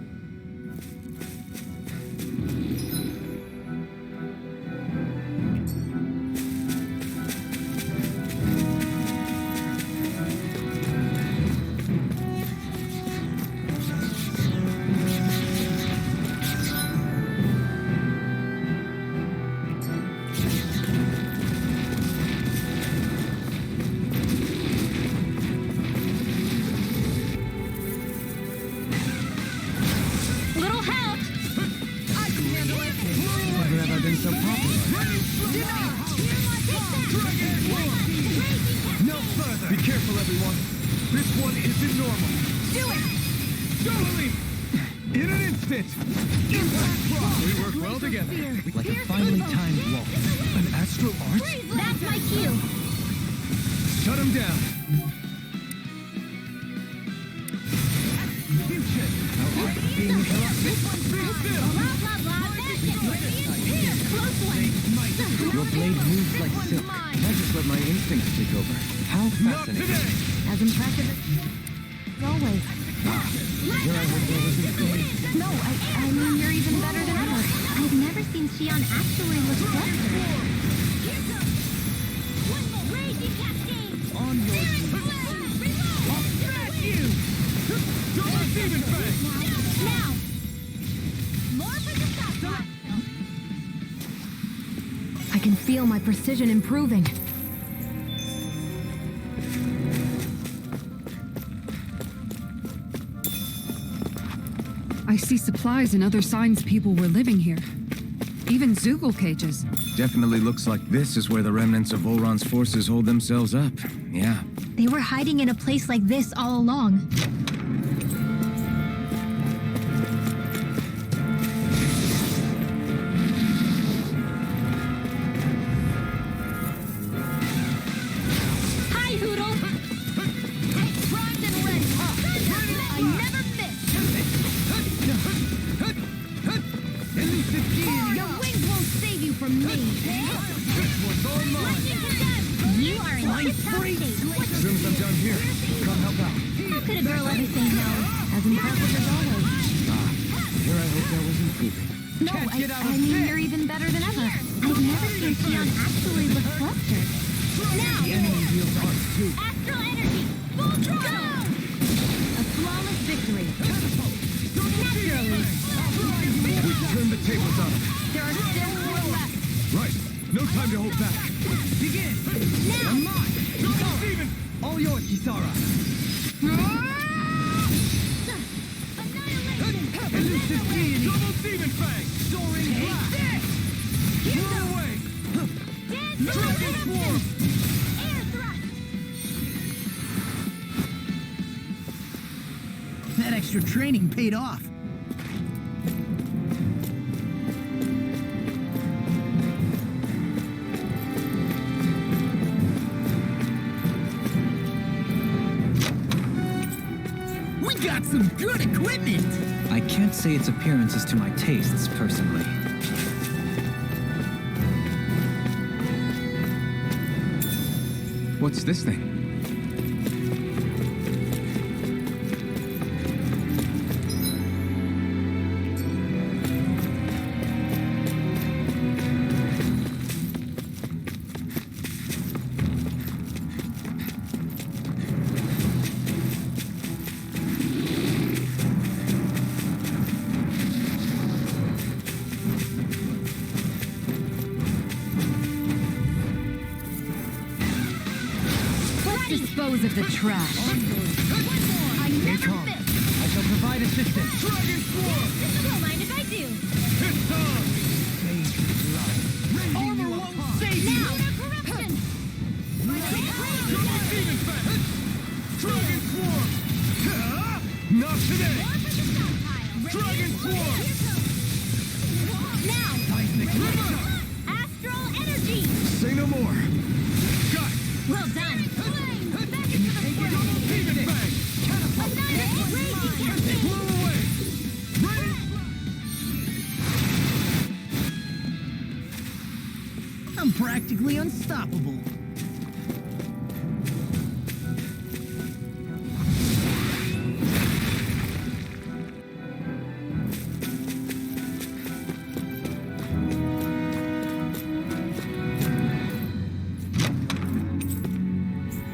Little help. Never have I been so popular. No further! Be careful, everyone! This one isn't normal! Do it! Totally! In an instant! Impact Block! We work well together. Like a finely timed waltz. An astral arch? That's my cue. Shut him down! Fusion! Being corrupted. Blah, blah, blah. Here, close one. Your blade moves like silk. I just let my instincts take over. How Not fascinating. today! As impressive as always. Here I hope there wasn't good. No, I mean you're even better than ever. I've never seen Shion actually look flustered. One more raging cascade! On your I'll smash you! Double Demon Fang! Now! More for the stockpile! I can feel my precision improving. I see supplies and other signs people were living here. Even Zoogle cages. Definitely looks like this is where the remnants of Volron's forces hold themselves up. Yeah. They were hiding in a place like this all along. Hi, Hoodle! Primed and ready! I never miss! At least it's key! Your wings won't save you from me! This one's all mine! Lightning condemned! You are in tip-top shape. As soon as I'm done here, come help out. How could a girl ever say no? As impressive as always. Here I hope that was improving. No, I mean you're even better than ever. I've never seen Shion actually look flustered. Now! The enemy wields arts too. Astral energy! Full throttle! A flawless victory. Naturally! the tables on him. There are still more left. Right. No time to hold back. Begin! Now! On mine! Double Demon! All yours, Kisara! Elusive deity! Double Demon Fang! Soaring blast! Throw away! Dragon Swarm! That extra training paid off. We got some good equipment! I can't say its appearance is to my tastes, personally. What's this thing? Dispose of the trash. I never Calm. miss. I shall provide assistance. Dragon Swarm! Don't mind if I do. It's on! Armor won't save you! Corruption. Double Demon Fang! Dragon Swarm! Not today! Dragon Swarm! Now, Seismic River! astral energy. Say no more! Got it! Well done. Double Demon Fang! Blow away! Ready? I'm practically unstoppable.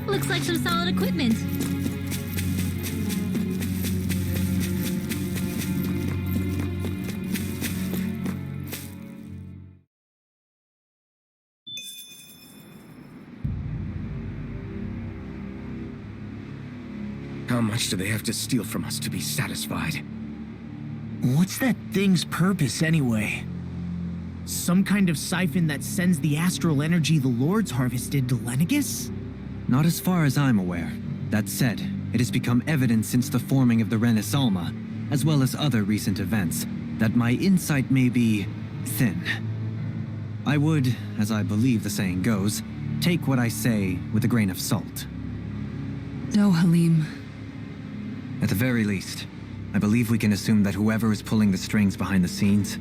Looks like some solid equipment. How much do they have to steal from us to be satisfied? What's that thing's purpose anyway? Some kind of siphon that sends the astral energy the Lords harvested to Lenegus? Not as far as I'm aware. That said, it has become evident since the forming of the Renaissance, as well as other recent events, that my insight may be thin. I would, as I believe the saying goes, take what I say with a grain of salt. No, Halim. At the very least, I believe we can assume that whoever is pulling the strings behind the scenes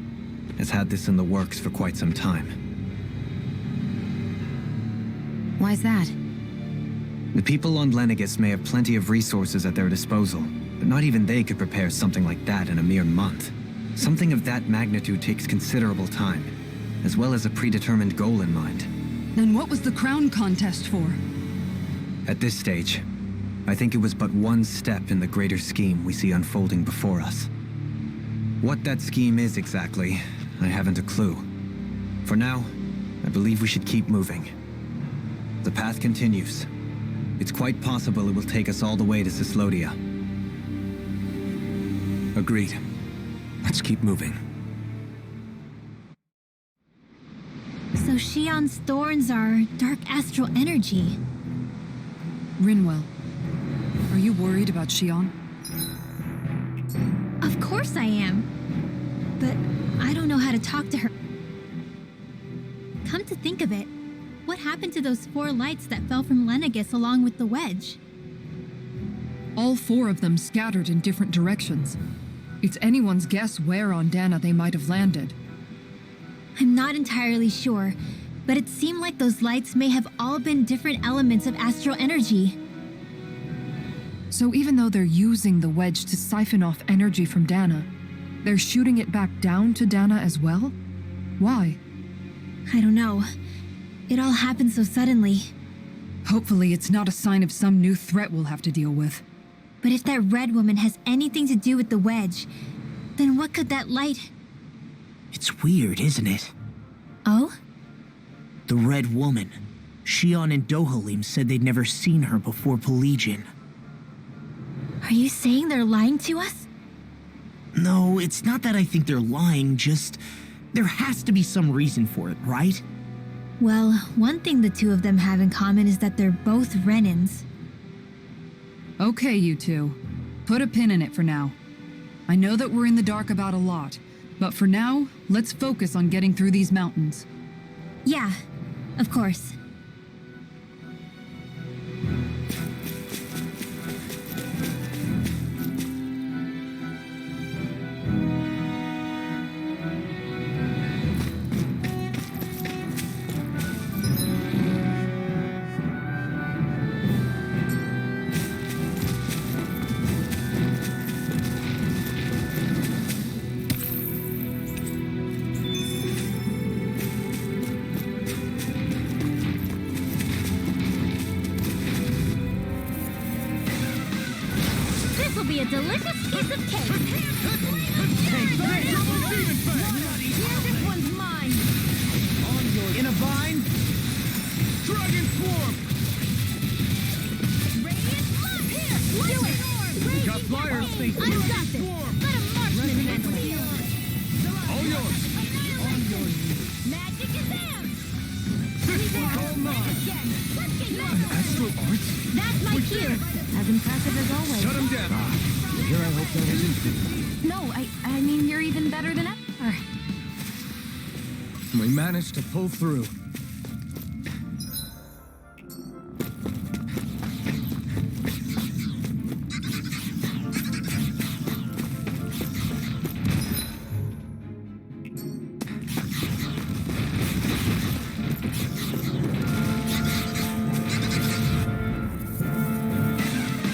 has had this in the works for quite some time. Why's that? The people on Lenegus may have plenty of resources at their disposal, but not even they could prepare something like that in a mere month. Something of that magnitude takes considerable time, as well as a predetermined goal in mind. Then what was the crown contest for? At this stage, I think it was but one step in the greater scheme we see unfolding before us. What that scheme is exactly, I haven't a clue. For now, I believe we should keep moving. The path continues. It's quite possible it will take us all the way to Cislodia. Agreed. Let's keep moving. So Shion's thorns are dark astral energy. Rinwell, are you worried about Shion? Of course I am. But I don't know how to talk to her. Come to think of it, what happened to those 4 lights that fell from Lenegus along with the Wedge? All 4 of them scattered in different directions. It's anyone's guess where on Dana they might have landed. I'm not entirely sure, but it seemed like those lights may have all been different elements of astral energy. So even though they're using the Wedge to siphon off energy from Dana, they're shooting it back down to Dana as well? Why? I don't know. It all happened so suddenly. Hopefully it's not a sign of some new threat we'll have to deal with. But if that red woman has anything to do with the Wedge, then what could that light... It's weird, isn't it? Oh? The Red Woman. Shion and Dohalim said they'd never seen her before Pelagian. Are you saying they're lying to us? No, it's not that I think they're lying, just... there has to be some reason for it, right? Well, one thing the two of them have in common is that they're both Renans. Okay, you two. Put a pin in it for now. I know that we're in the dark about a lot, but for now, let's focus on getting through these mountains. Yeah, of course. This'll be a delicious piece of cake. This one's mine. In a vine? Dragon Swarm! Radiant love here. Do it. We got flyers. I've got this. Let a marksman handle it. All yours. Magic is theirs. This one's all mine. Let's get you Astral Arts? That's my cue. As impressive as always. Shut him down. Here I hope that isn't. No, I mean, you're even better than ever. We managed to pull through.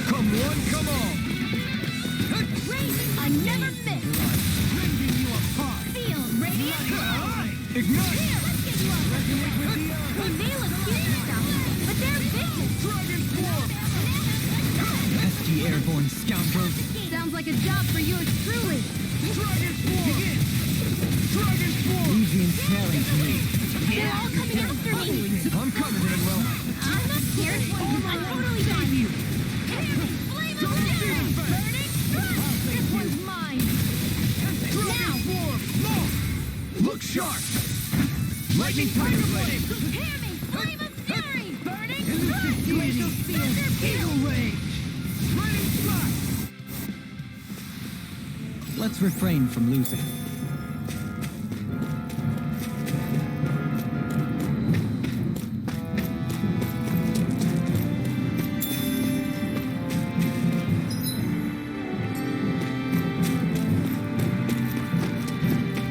Come one, come all. I never miss. Rending you apart. Feel radiant. Ignite. Let's get you up. They may look cute and stuff, but they're vicious. Dragon Swarm. Pesky airborne scoundrels. Sounds like a job for yours truly. Dragon Swarm. Dragon Swarm. Easy and smelling to me. They're all coming after me. I'm coming, Manuel. I'm not scared. I'm totally done. Flame of Death. Burning Thrust. This one's mine. Dragon Swarm. Look sharp. Lightning Tiger Blade. Prepare me. Flame of Fury. Burning Thrust. Glacial Spear. Eagle Rage. Raining Blast. Let's refrain from losing.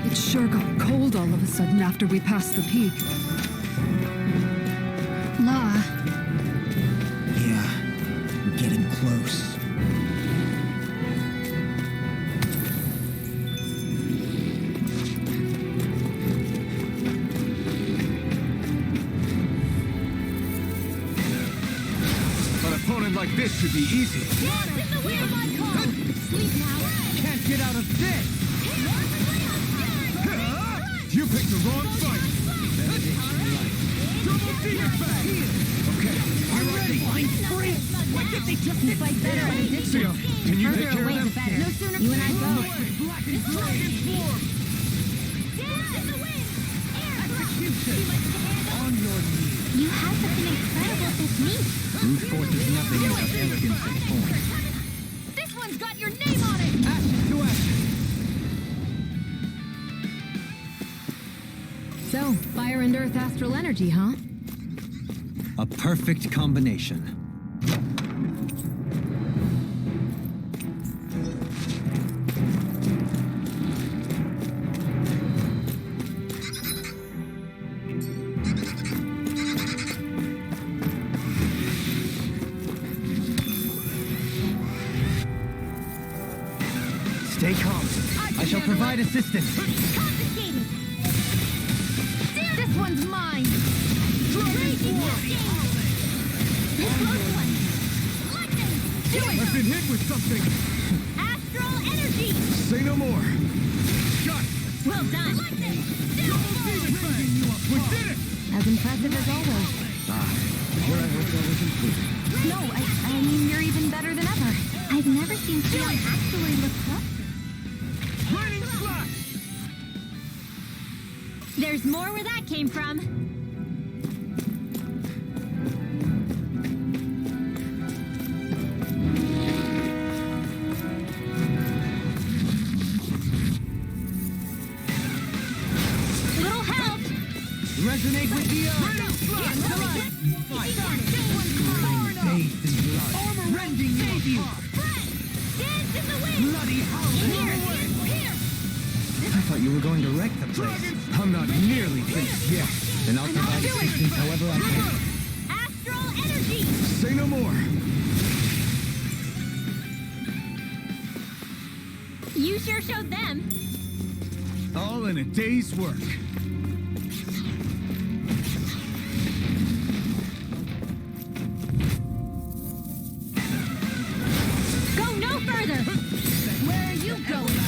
It sure got cold all of a sudden after we passed the peak. Law. Yeah, we're getting close. An opponent like this should be easy. Dance in the wind. My call. Sleep now. Can't get out of this. You picked the wrong fight. Double Demon Fang. Okay, I'm ready. Why can't they just fight better at a distance? Theo, can you take care of them? No sooner you and I go. Blackened Dragon Swarm. Dance in the wind. Execution. On your knees. You have such an incredible technique. Brute force is nothing without elegance and form. This one's got your name on it. Ashes to ashes. So, fire and earth astral energy, huh? A perfect combination. Stay calm. I shall provide assistance. Confiscated. This one's mine. Raging Cascade. Close one. Lightning. Do it. I've been hit with something. Astral energy. Say no more. Shut. Well done. We did it! As impressive as always. Here I hope that was improving. No, I mean, you're even better than ever. I've never seen someone actually look tough. Lightning slash! There's more where that came from. Little help. Resonate with the Lightning slash! faith and blood. Rending you apart. Dance in the wind. Bloody howl. I thought you were going to wreck the place. I'm not nearly finished yet. Then I'll provide assistance however I can. Astral energy. Say no more. You sure showed them. All in a day's work. Go no further. Where are you going?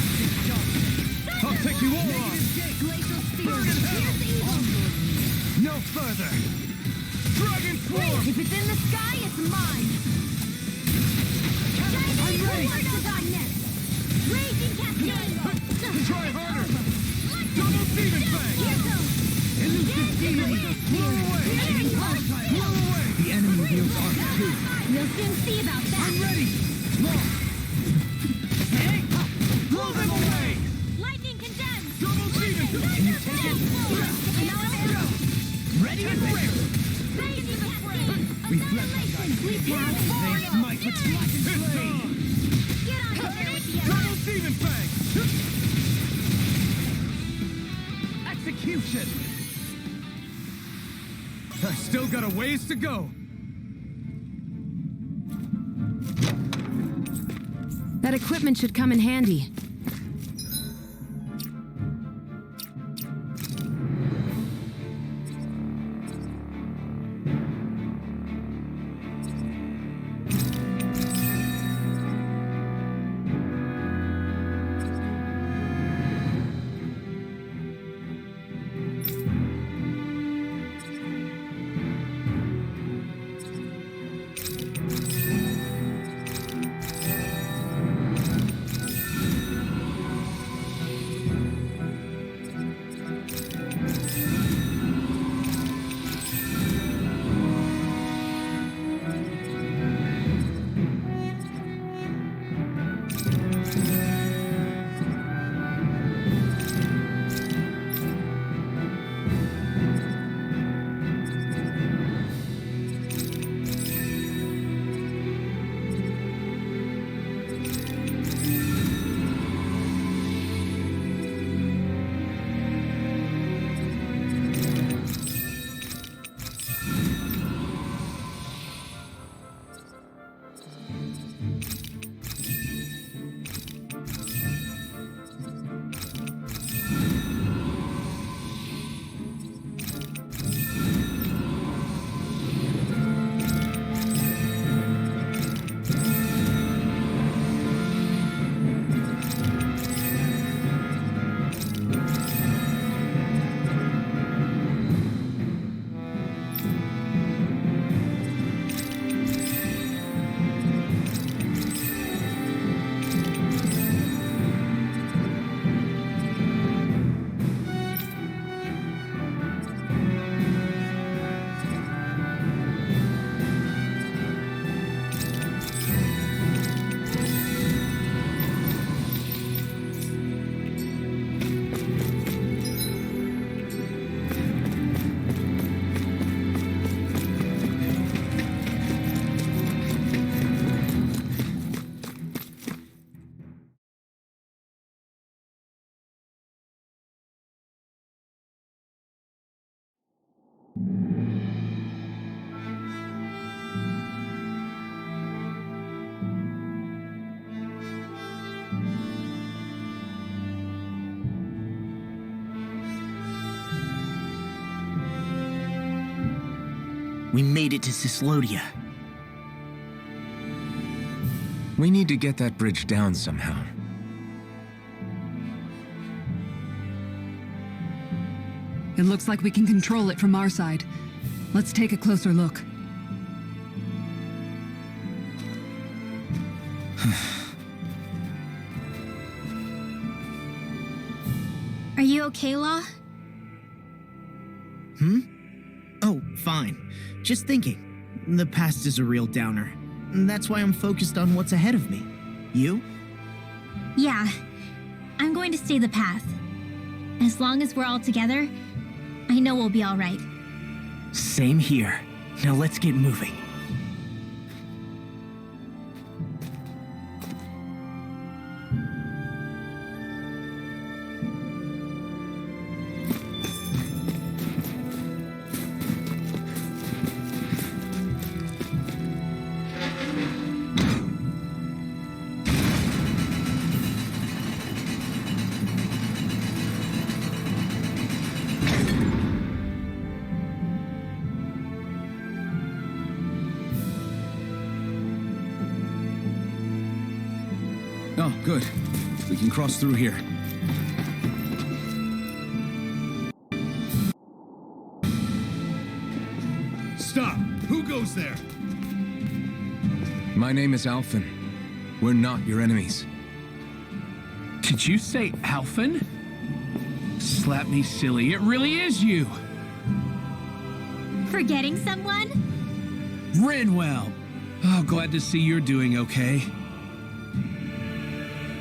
I'll take you all on. Glacial spears. Here's the evil. No further. Dragon form! If it's in the sky, it's mine. I'm ready. Raging cascade. Try harder! Double demon fang! Elusive demon. Blow away! Blow away! The enemy wields arc too. We'll soon see about that. I'm ready! Blow them away! Lightning condemned. Double demon! Can you take it? Ready and ready. Raging cascade. Reflection. We pass. They smite with slash and It's slay. on! Get on there with the Double demon fang! Execution. I still got a ways to go. That equipment should come in handy. We made it to Cislodia. We need to get that bridge down somehow. It looks like we can control it from our side. Let's take a closer look. Are you okay, Law? Oh, fine. Just thinking. The past is a real downer. That's why I'm focused on what's ahead of me. You? Yeah. I'm going to stay the path. As long as we're all together, I know we'll be all right. Same here. Now let's get moving. Oh, good. We can cross through here. Stop! Who goes there? My name is Alphen. We're not your enemies. Did you say Alphen? Slap me silly, it really is you! Forgetting someone? Renwell! Oh, glad to see you're doing okay.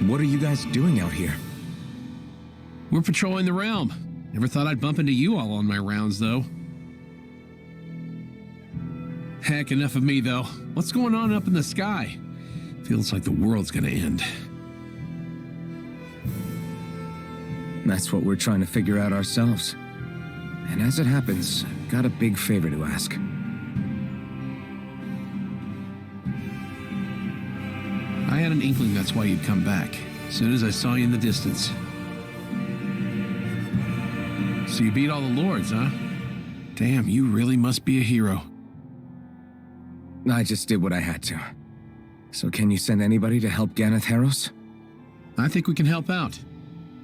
What are you guys doing out here? We're patrolling the realm. Never thought I'd bump into you all on my rounds, though. Heck, enough of me, though. What's going on up in the sky? Feels like the world's gonna end. That's what we're trying to figure out ourselves. And as it happens, I've got a big favor to ask. I had an inkling that's why you'd come back, as soon as I saw you in the distance. So you beat all the lords, huh? Damn, you really must be a hero. I just did what I had to. So can you send anybody to help Ganeth Harros? I think we can help out.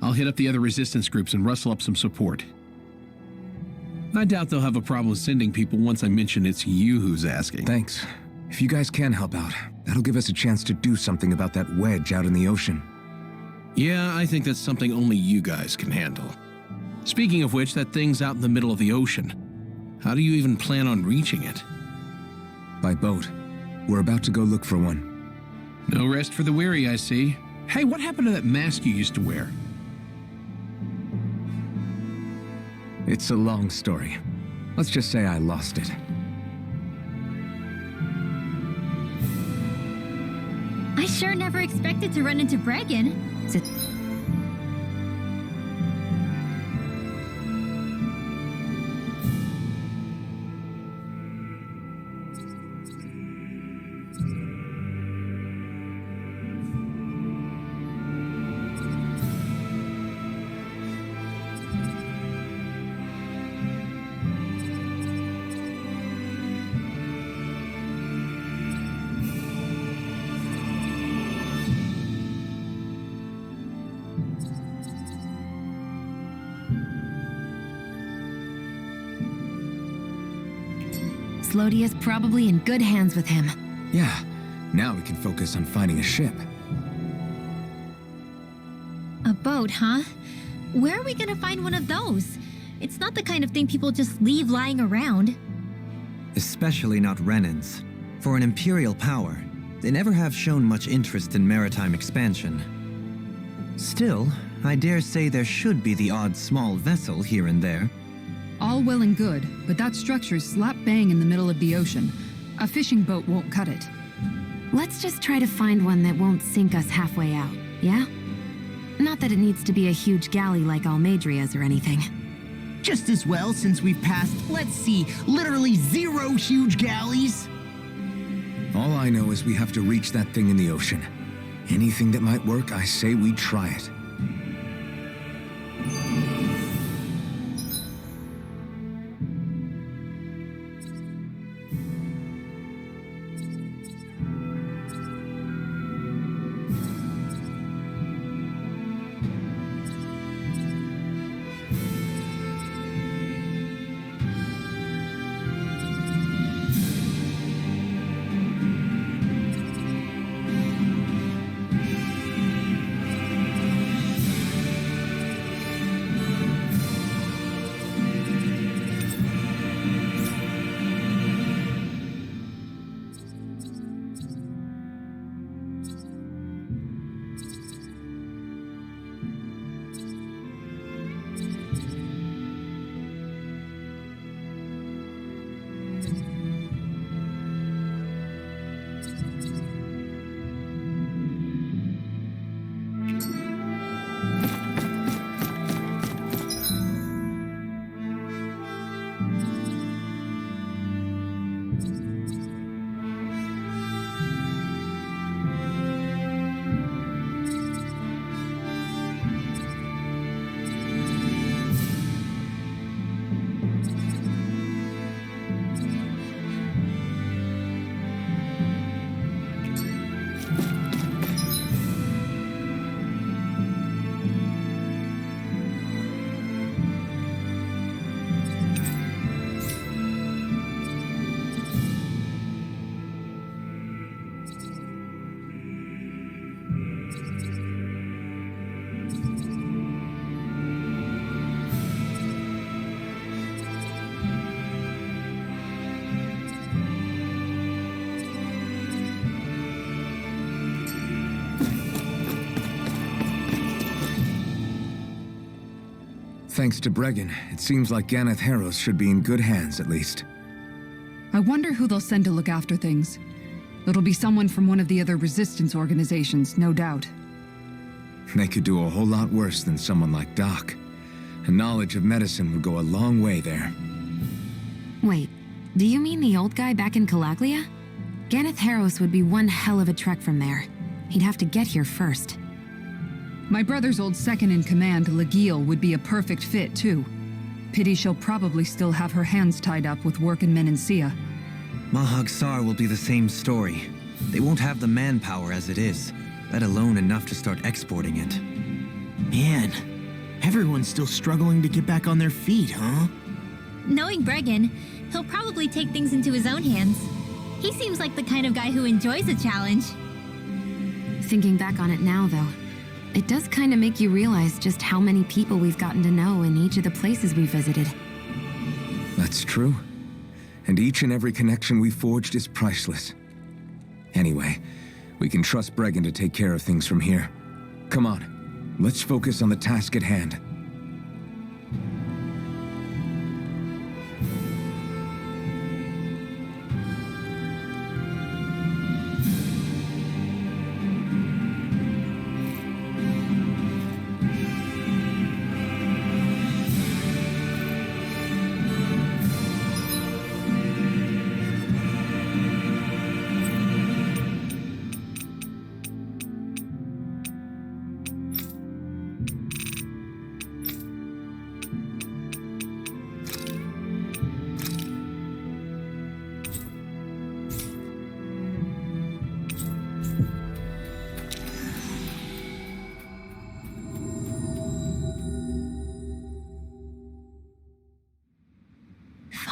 I'll hit up the other resistance groups and rustle up some support. I doubt they'll have a problem sending people once I mention it's you who's asking. Thanks. If you guys can help out, that'll give us a chance to do something about that wedge out in the ocean. Yeah, I think that's something only you guys can handle. Speaking of which, that thing's out in the middle of the ocean. How do you even plan on reaching it? By boat. We're about to go look for one. No rest for the weary, I see. Hey, what happened to that mask you used to wear? It's a long story. Let's just say I lost it. I sure never expected to run into Bregan. Slodia's probably in good hands with him. Yeah, now we can focus on finding a ship. A boat, huh? Where are we gonna find one of those? It's not the kind of thing people just leave lying around. Especially not Renans. For an imperial power, they never have shown much interest in maritime expansion. Still, I dare say there should be the odd small vessel here and there. All well and good, but that structure's slap bang in the middle of the ocean. A fishing boat won't cut it. Let's just try to find one that won't sink us halfway out, yeah? Not that it needs to be a huge galley like Almadria's or anything. Just as well, since we've passed, let's see, literally 0 huge galleys. All I know is we have to reach that thing in the ocean. Anything that might work, I say we try it. Thanks to Bregan, it seems like Ganeth Harrows should be in good hands, at least. I wonder who they'll send to look after things. It'll be someone from one of the other resistance organizations, no doubt. They could do a whole lot worse than someone like Doc. A knowledge of medicine would go a long way there. Wait, do you mean the old guy back in Calaglia? Ganeth Harrows would be one hell of a trek from there. He'd have to get here first. My brother's old second-in-command, Legil, would be a perfect fit, too. Pity she'll probably still have her hands tied up with work in Menancia. Mahag Sar will be the same story. They won't have the manpower as it is, let alone enough to start exporting it. Man, everyone's still struggling to get back on their feet, huh? Knowing Bregan, he'll probably take things into his own hands. He seems like the kind of guy who enjoys a challenge. Thinking back on it now, though, it does kind of make you realize just how many people we've gotten to know in each of the places we visited. That's true. And each and every connection we forged is priceless. Anyway, we can trust Bregan to take care of things from here. Come on, let's focus on the task at hand.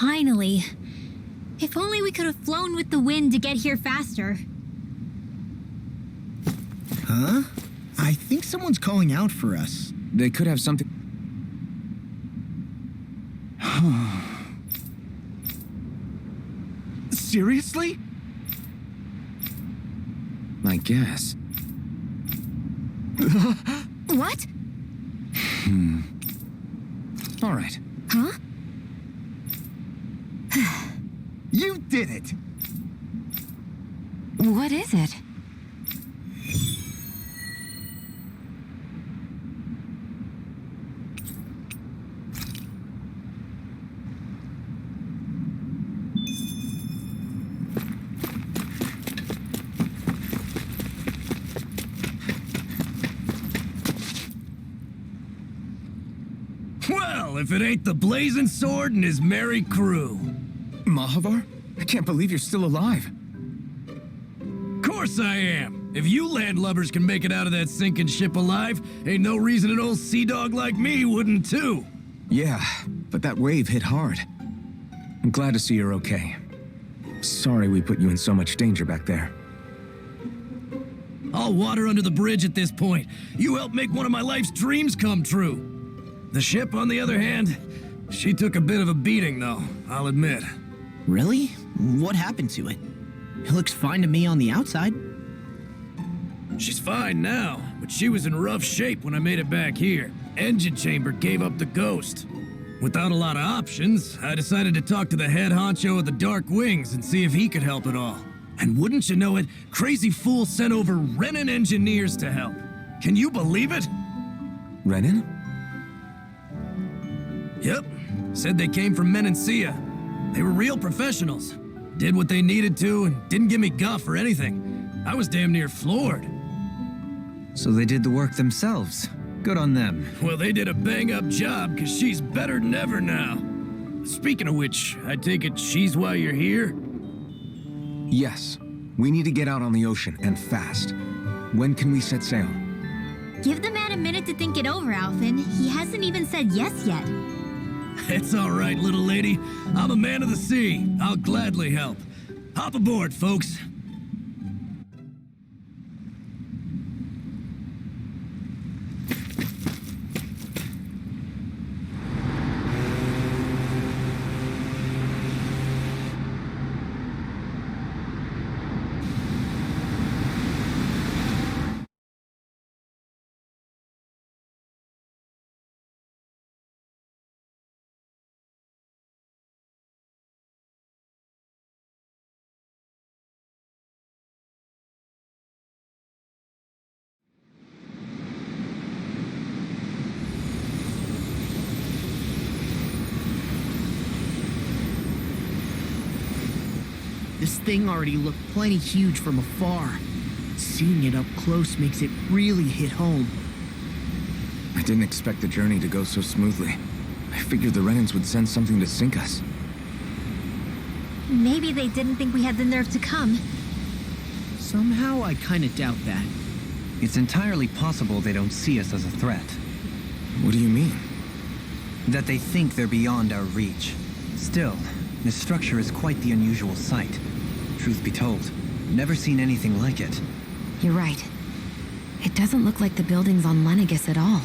Finally. If only we could have flown with the wind to get here faster. Huh? I think someone's calling out for us. They could have something... Seriously? I guess. What? All right. Huh? You did it! What is it? Well, if it ain't the Blazing Sword and his merry crew. Mahavar? I can't believe you're still alive. Course I am. If you landlubbers can make it out of that sinking ship alive, ain't no reason an old sea dog like me wouldn't too. Yeah, but that wave hit hard. I'm glad to see you're okay. Sorry we put you in so much danger back there. All water under the bridge at this point. You helped make one of my life's dreams come true. The ship, on the other hand, she took a bit of a beating, though, I'll admit. Really? What happened to it? It looks fine to me on the outside. She's fine now, but she was in rough shape when I made it back here. Engine chamber gave up the ghost. Without a lot of options, I decided to talk to the head honcho of the Dark Wings and see if he could help at all. And wouldn't you know it, Crazy Fool sent over Renan engineers to help. Can you believe it? Renan? Yep. Said they came from Menancia. They were real professionals. Did what they needed to and didn't give me guff or anything. I was damn near floored. So they did the work themselves. Good on them. Well, they did a bang-up job, because she's better than ever now. Speaking of which, I take it she's why you're here? Yes. We need to get out on the ocean, and fast. When can we set sail? Give the man a minute to think it over, Alphen. He hasn't even said yes yet. It's all right, little lady. I'm a man of the sea. I'll gladly help. Hop aboard, folks. This thing already looked plenty huge from afar. Seeing it up close makes it really hit home. I didn't expect the journey to go so smoothly. I figured the Renans would send something to sink us. Maybe they didn't think we had the nerve to come. Somehow I kinda doubt that. It's entirely possible they don't see us as a threat. What do you mean? That they think they're beyond our reach. Still, this structure is quite the unusual sight. Truth be told, never seen anything like it. You're right. It doesn't look like the buildings on Lenegis at all.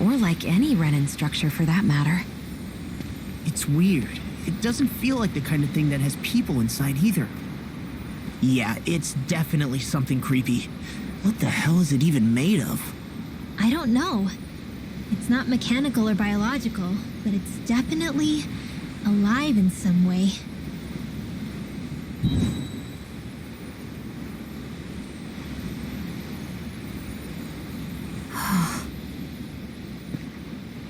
Or like any Renan structure for that matter. It's weird. It doesn't feel like the kind of thing that has people inside either. Yeah, it's definitely something creepy. What the hell is it even made of? I don't know. It's not mechanical or biological, but it's definitely alive in some way.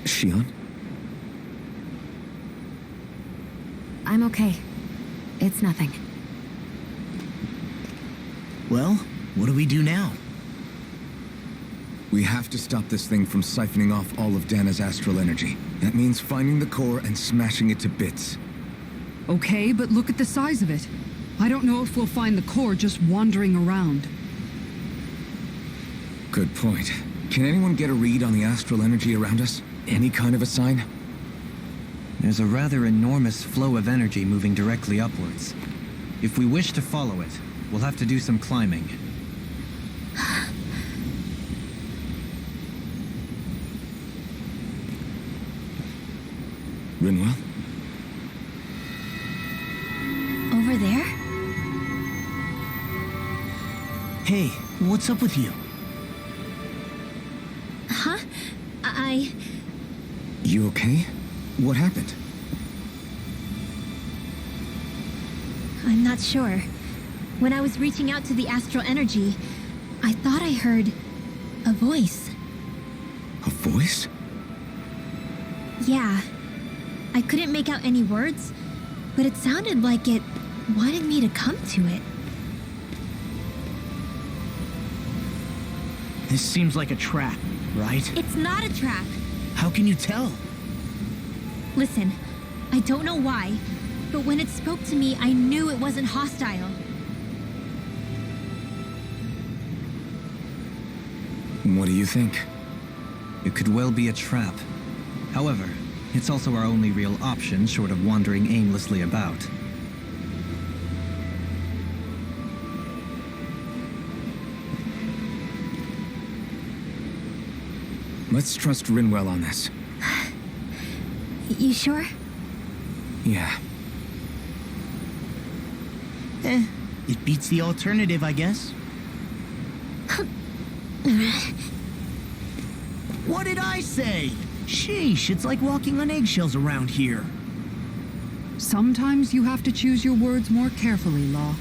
Shion? I'm okay. It's nothing. Well, what do we do now? We have to stop this thing from siphoning off all of Dana's astral energy. That means finding the core and smashing it to bits. Okay, but look at the size of it. I don't know if we'll find the core just wandering around. Good point. Can anyone get a read on the astral energy around us? Any kind of a sign? There's a rather enormous flow of energy moving directly upwards. If we wish to follow it, we'll have to do some climbing. Rinwell? Over there? Hey, what's up with you? Huh? You okay? What happened? I'm not sure. When I was reaching out to the astral energy, I thought I heard a voice. A voice? Yeah. I couldn't make out any words, but it sounded like it wanted me to come to it. This seems like a trap, right? It's not a trap. How can you tell? Listen, I don't know why, but when it spoke to me, I knew it wasn't hostile. What do you think? It could well be a trap. However, it's also our only real option short of wandering aimlessly about. Let's trust Rinwell on this. You sure? Yeah. It beats the alternative, I guess. What did I say? Sheesh, it's like walking on eggshells around here. Sometimes you have to choose your words more carefully, Law.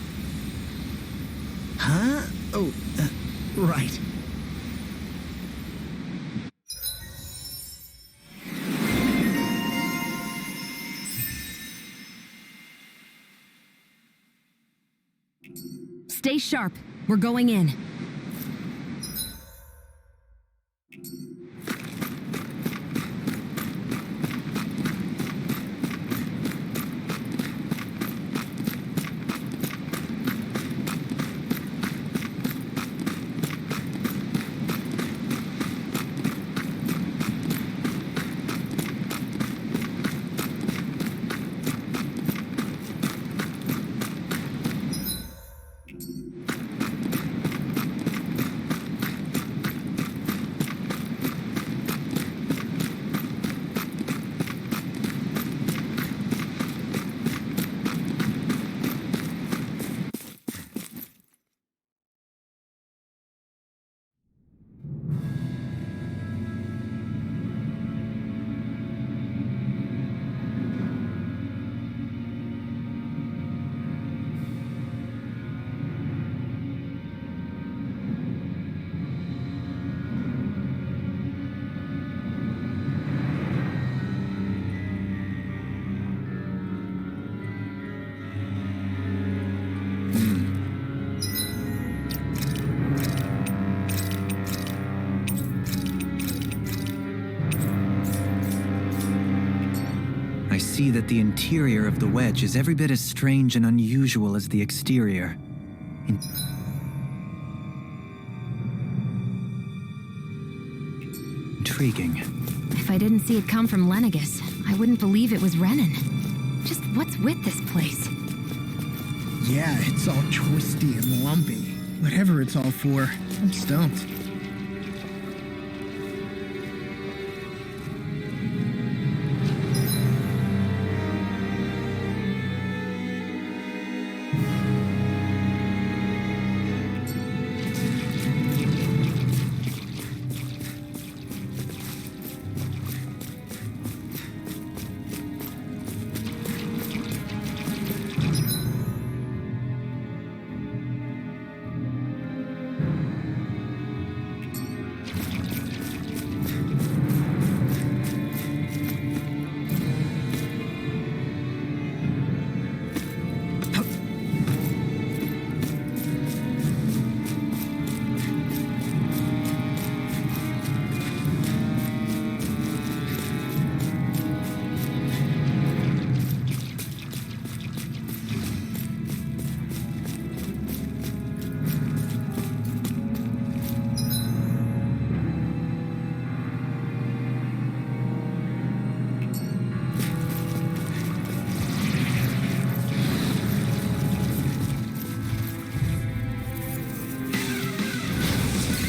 Huh? Oh, right. Stay sharp. We're going in. see that the interior of the Wedge is every bit as strange and unusual as the exterior. Intriguing. If I didn't see it come from Lenegus, I wouldn't believe it was Renan. Just what's with this place? Yeah, it's all twisty and lumpy. Whatever it's all for, I'm stumped.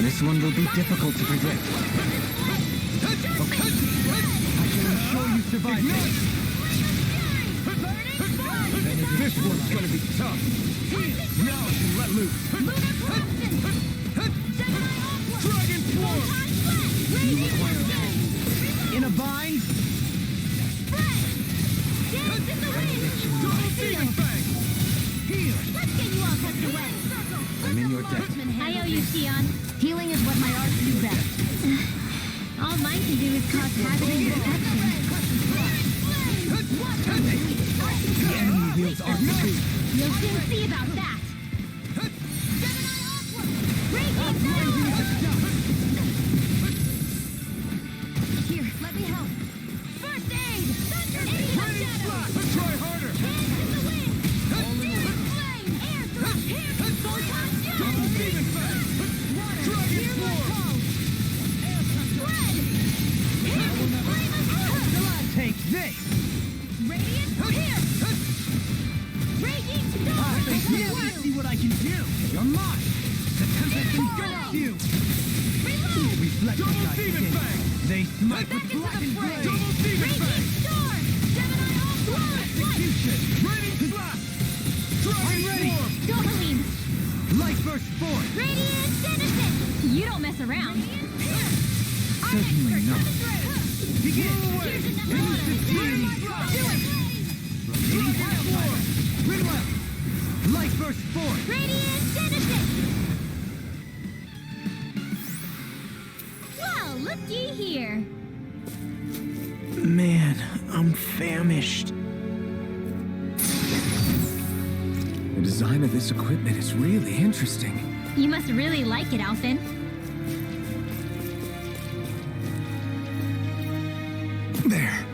This one will be difficult to predict. Okay. I can ensure you survive this. This one's gonna be tough. Now I can let loose. Dragon form! You require help. In a bind? Let's get you all tucked away. I'm in your debt. I owe you, Sion. Healing is what my arts do best. All mine can do is cause havoc and destruction. The enemy wields art too. You'll soon see about that. Here, let me help. First aid! Let's try harder! Hands in the wind! Searing flame! Air thrust! Here! Photon jump! Demon fang! Water! Dragon Here form! cold! Spread! Here! Flame of blood! Take this! Radiant! Here! Raging storm! See what I can do. You're mine. The tempest engulfs you. Reload! Reflect Double like demon this. fang! They smite Back with into the blackened fray! blade. Double demon Raging fang! storm! Gemini all-flying! Execution. Raining slash! Dragon ready. form! Dohaline! Light burst forth. Radiant Citizen! You don't mess around. Certainly not. Begin! Here's another one! Do it! Rinwell. Light burst forth. Radiant Citizen! Well, looky here. Man, I'm famished. The design of this equipment is really interesting. You must really like it, Alphen. There.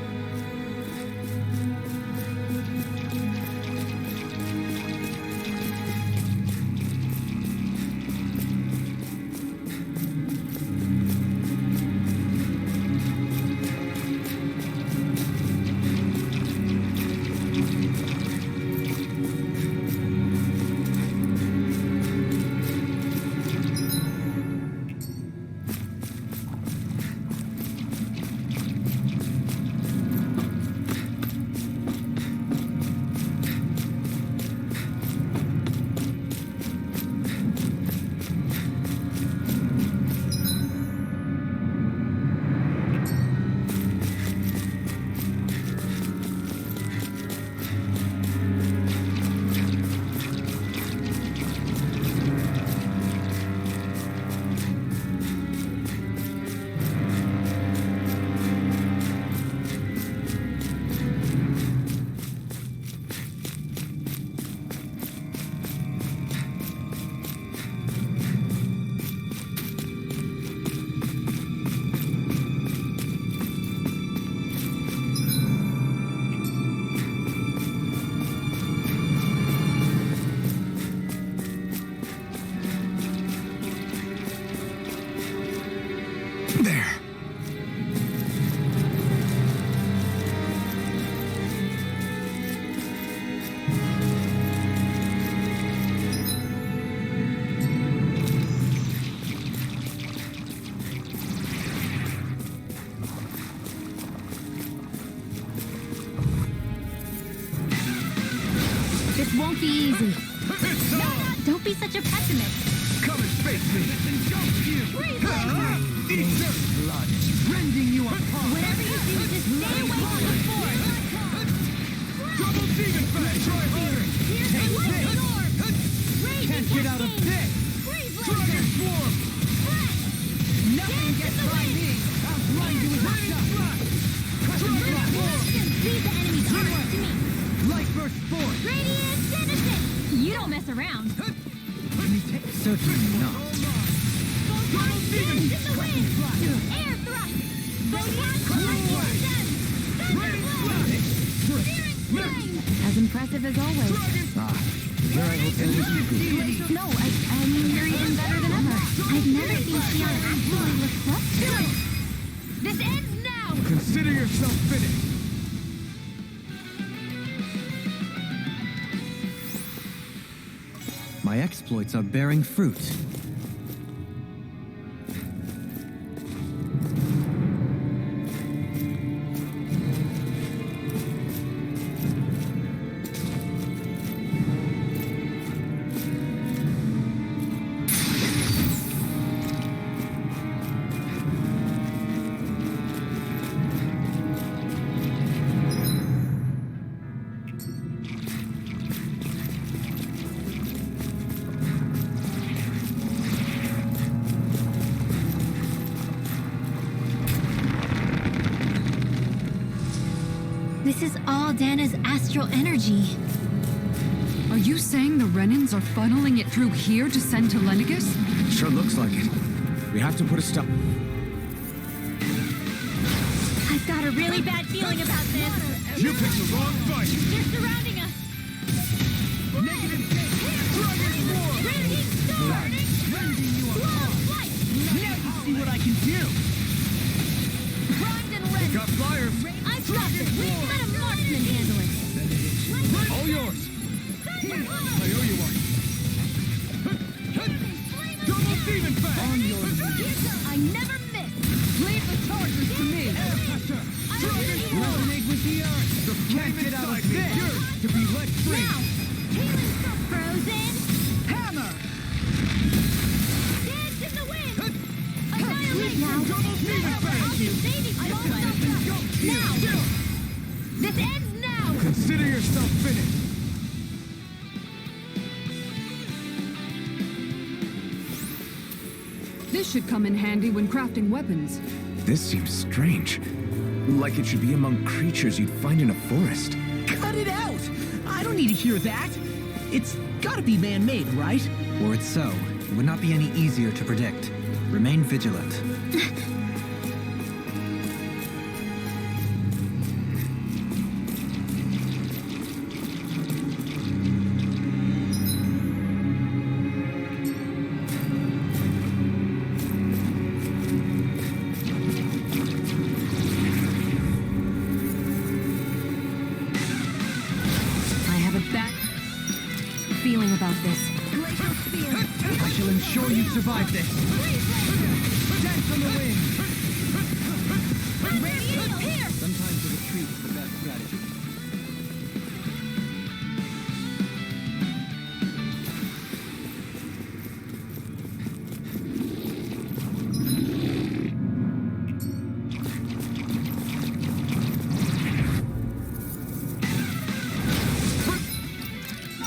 There. This won't be easy. Don't be such a pessimist. Come and face me. Eat this blood, rending you apart. Whatever you do, just stay away from the force. Double demon fang. Try harder. Here's the lightning orb. Can't get out of this! Dragon swarm. Nothing gets by me! I'll blind you with my shot! Leave the enemy targets to me. Light burst force! Radiant Genesis. You don't mess around. Certainly not. Photon Winds in the wind. Air thrust. Photon Lightning Gem. Thunderblast. Spirit Flame. As impressive as always. Here I hope to lose you. No, I mean you're even better than ever. I've never seen Xion actually look frustrated. This ends now. Consider yourself finished. My exploits are bearing fruit. This is all Dana's astral energy. Are you saying the Renans are funneling it through here to send to Lenegis? Sure looks like it. We have to put a stop. I've got a really bad feeling about this. You picked the wrong fight. They're surrounding us. Negative Dragon swarm. Raging storm. Rending you Blow apart! flight. Now you see what I can do! Primed and ready. Got flyers. I got it. Let a marksman handle it. All yours. I owe you one. Double demon fang. On your I never miss. Leave the chargers to me! Air pressure. Dragon swarm. Resonate with the earth! The flame Get out of inside me. this. Yours to be let free. Now. Healing from frozen. Hammer! Dance in the wind. Annihilate now. Double demon fang. I'll be saving you all now. This ends now. Consider yourself finished. This should come in handy when crafting weapons. This seems strange. Like it should be among creatures you'd find in a forest. Cut it out! I don't need to hear that! It's gotta be man-made, right? Were it so, it would not be any easier to predict. Remain vigilant. I have a bad feeling about this. Glacial spear. I shall ensure you survive this! Dance on the wind! Radiant pierce. Sometimes a retreat is the best strategy.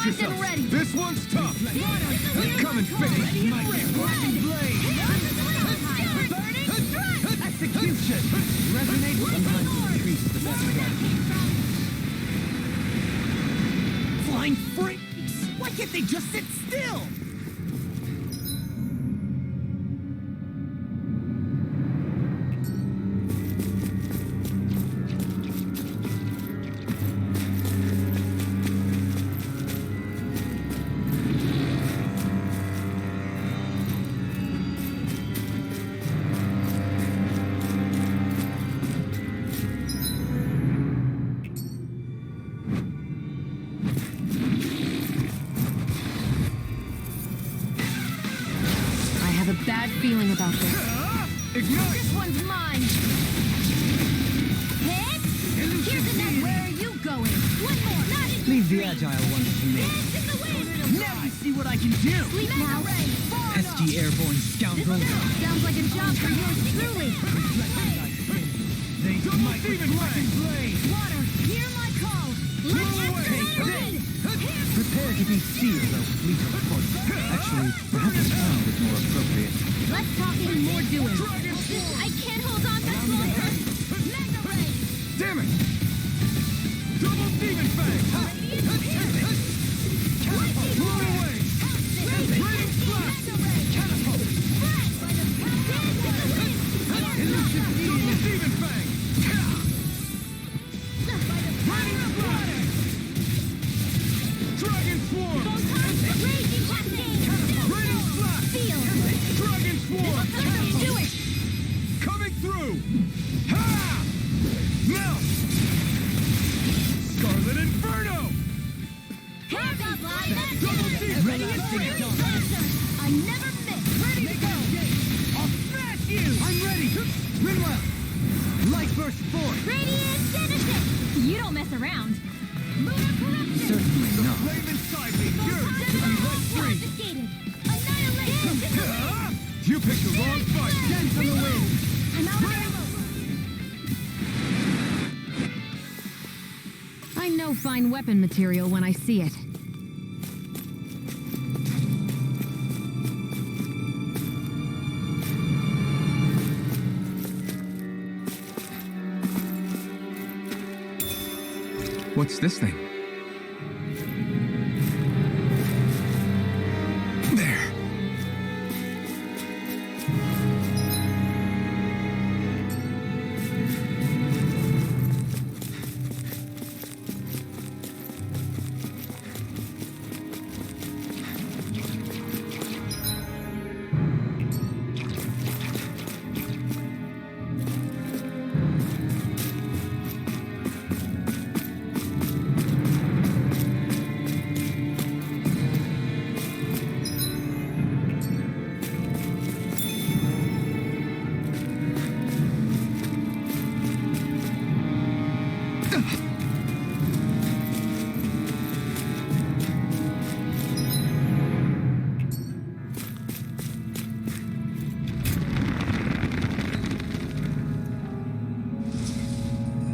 Primed and ready. This one's tough. Come and finish my Lightning blade! Burning strike. Execution! Resonate with the Retreat is the best strategy. flying freaks! Why can't they just sit still? have a bad feeling about this. This one's mine. Hit. Here's another. Where are you going? One more. Not in Leave the agile ones to me. Dance in the wind. Now you see what I can do! Sleep now. Pesky airborne scoundrel. Sounds like a job for yours truly. They might Water, hear my call. Let's accelerate. prepare to be sealed, though fleet of foot. Actually, perhaps found is more appropriate. Let's talk and more doing. I can't hold on much longer. Mega ray. Damn it! Double demon fang! Blown away! Radiant blast! Catapult! Elusive double demon fang! Radiant blast! Dragon swarm! Raging cascade. Radiant blast! Feel. Dragon swarm! Do it. Coming through! Ha! Melt! Scarlet Inferno! Hands up, line. Double demon! I never miss. Ready to go. I'll smash you! I'm ready! Rinwell! Light burst forth! Radiant Genesis. You don't mess around. Lunar corruption. Certainly not. Flame inside me! Yours to be let free! Confiscated. Annihilation. You picked the wrong fight! Dance on the wind! I'm out of ammo. I know fine weapon material when I see it. What's this thing? There.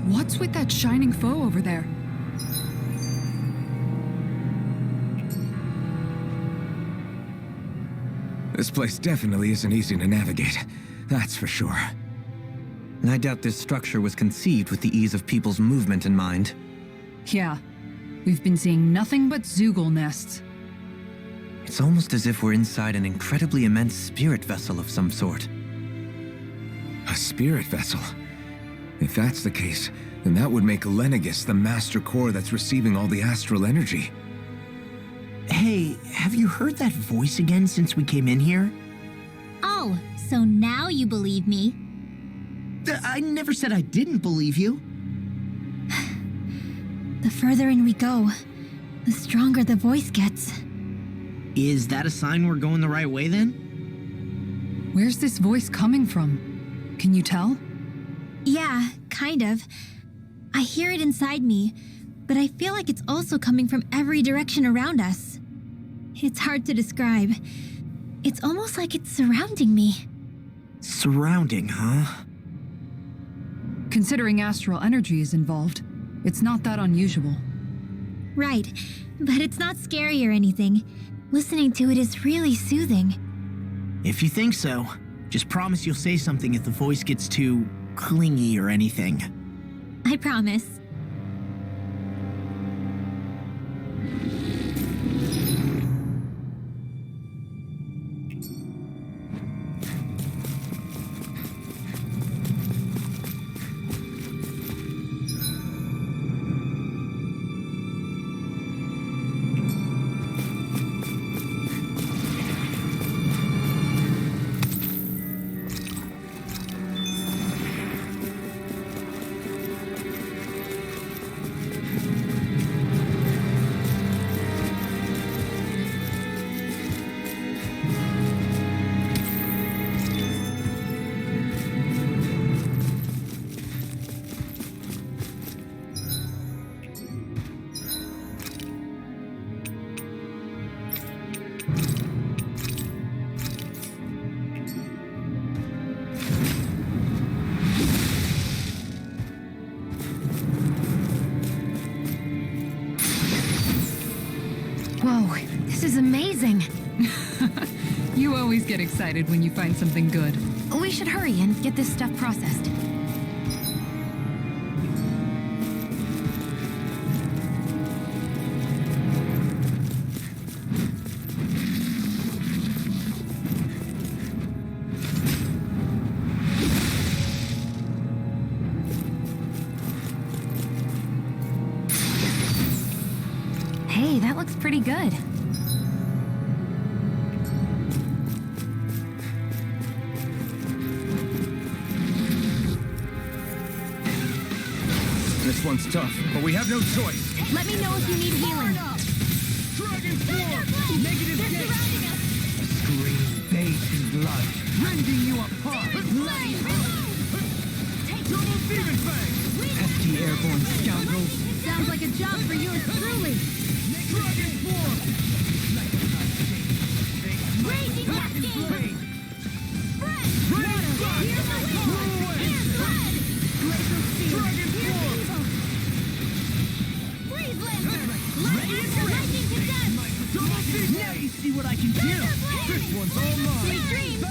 What's with that shining foe over there? This place definitely isn't easy to navigate. That's for sure. I doubt this structure was conceived with the ease of people's movement in mind. Yeah. We've been seeing nothing but Zoogle nests. It's almost as if we're inside an incredibly immense spirit vessel of some sort. A spirit vessel? If that's the case, then that would make Lenegis the master core that's receiving all the astral energy. Hey, have you heard that voice again since we came in here? Oh, so now you believe me. I never said I didn't believe you. The further in we go, the stronger the voice gets. Is that a sign we're going the right way then? Where's this voice coming from? Can you tell? Yeah, kind of. I hear it inside me, but I feel like it's also coming from every direction around us. It's hard to describe. It's almost like it's surrounding me. Surrounding, huh? Considering astral energy is involved, it's not that unusual. Right, but it's not scary or anything. Listening to it is really soothing. If you think so, just promise you'll say something if the voice gets too clingy or anything. I promise. is amazing. You always get excited when you find something good. We should hurry and get this stuff processed. Hey, that looks pretty good. This one's tough, but we have no choice. Let me know if you need healing. Negative gate. Scream bathed in blood, rending you apart. Double demon fang. Pesky airborne scoundrels. Sounds like a job for yours truly. Dragon form. Raging cascade. Spread. Water. Here's my core. Here's blood. Glacial steel. Dragon form. Freeze lancer. Lightning to death. Now you see what I can do. This one's all mine. Sweet dreams.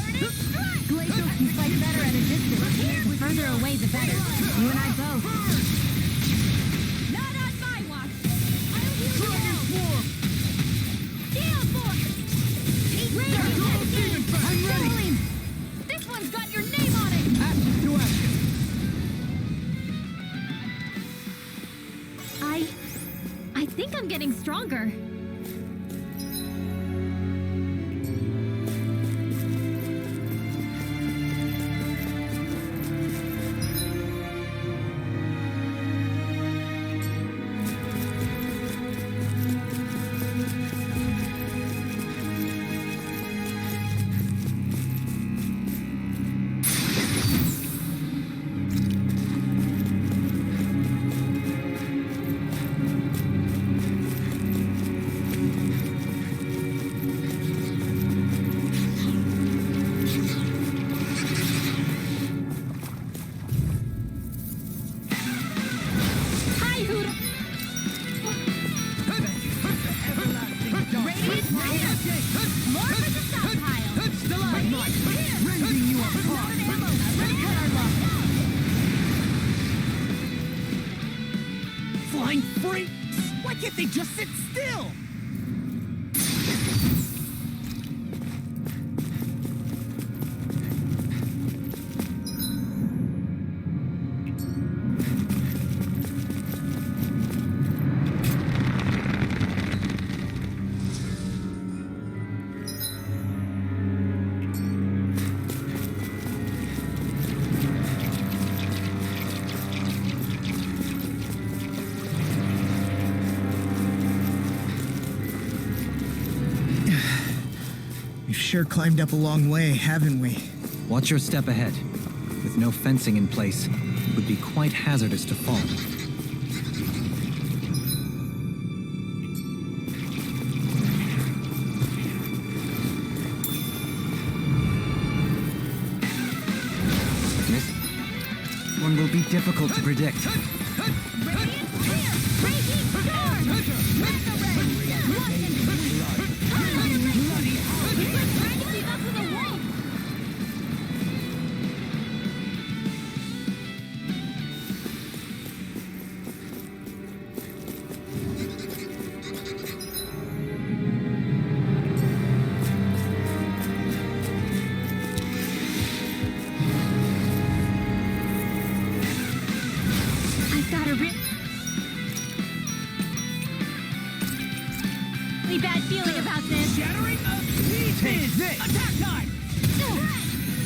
Glacial can fight better at a distance. Further away, the better. You and I both. Not on my watch. I'll heal you all. Steel force. Raging cascade. I'm ready. This one's got your name on it. Action to action. I think I'm getting stronger. Flying freaks! Why can't they just sit still? We've sure climbed up a long way, haven't we? Watch your step ahead. With no fencing in place, it would be quite hazardous to fall. This one will be difficult to predict. Bad feeling about this. Shattering of pieces! Attack time!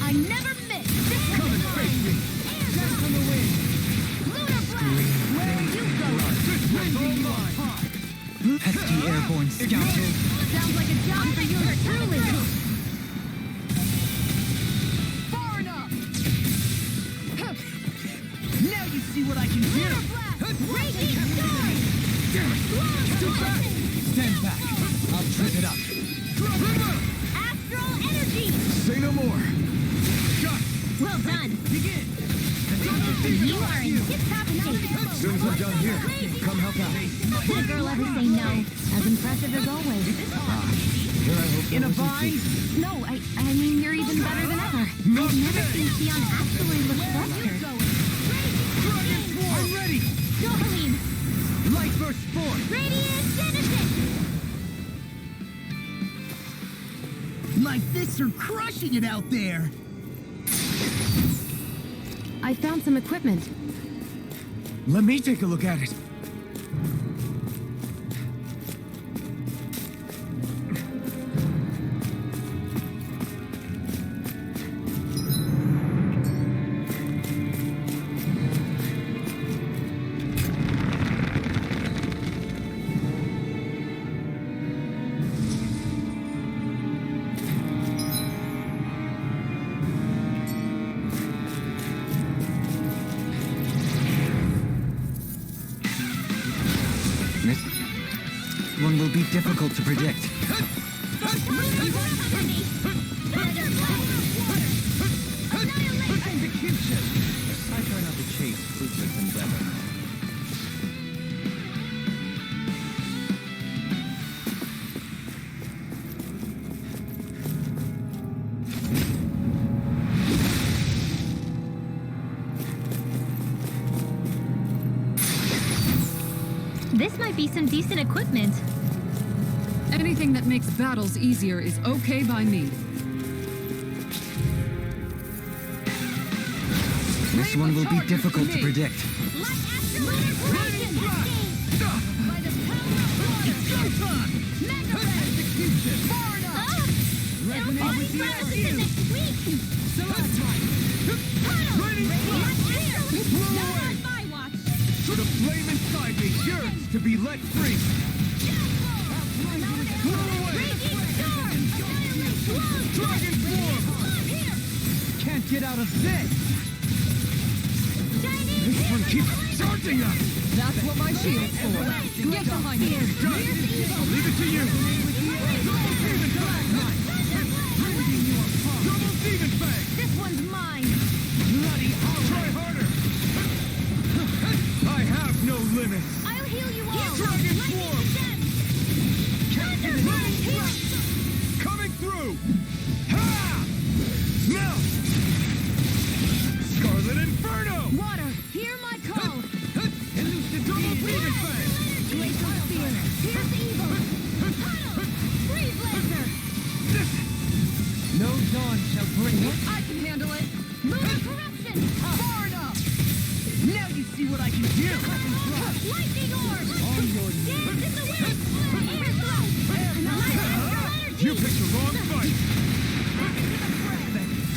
I never miss. Come and face me! Death on the wind! Lunar blast. Where are you going? This one's all mine! Pesky airborne scoundrel. Sounds like a job for you truly. Far enough! Now you see what I can do! Lunar blast. Raging storm. Damn it! Too fast! Stand back! I'll trip it up! Astral energy. Say no more! Shot! Well done. Begin! You are in tip-top shape. As soon as I'm done here, come help out. Could a girl ever say no? As impressive as always. Here I hope In a there wasn't bind? tea. No, I mean, you're even better than ever. I've never seen Keon actually look flustered. I'm ready! Darling! Light burst forth! Radiant Genesis! My fists are crushing it out there! I found some equipment. Let me take a look at it. This one will be difficult to predict. I try not to chase fruitless endeavor. This might be some decent equipment. Anything that makes battles easier is okay by me. This one will be difficult to predict. The flame inside me yearns to be let free! Dragon form! Can't get out of this! This one keeps charging us! That's what my shield's for. Get behind me. Leave it to you! Double demon flashlight! Ripping you apart! Double demon fang! This one's mine. Bloody hell! Try harder! I have no limits! I'll heal you all. Dragon Lightning form! descent. Captain Thunder coming through! Ha! Now! Scarlet Inferno! Water, hear my call. Elusive double demon fang! Glacial spear, pierce evil. Tunnel, freeze laser. No dawn shall bring it. I can handle it. Lunar corruption. Far enough! Now you see what I can do! Lightning orb. On your Dance in the wind. Air thrust. You picked the wrong fight!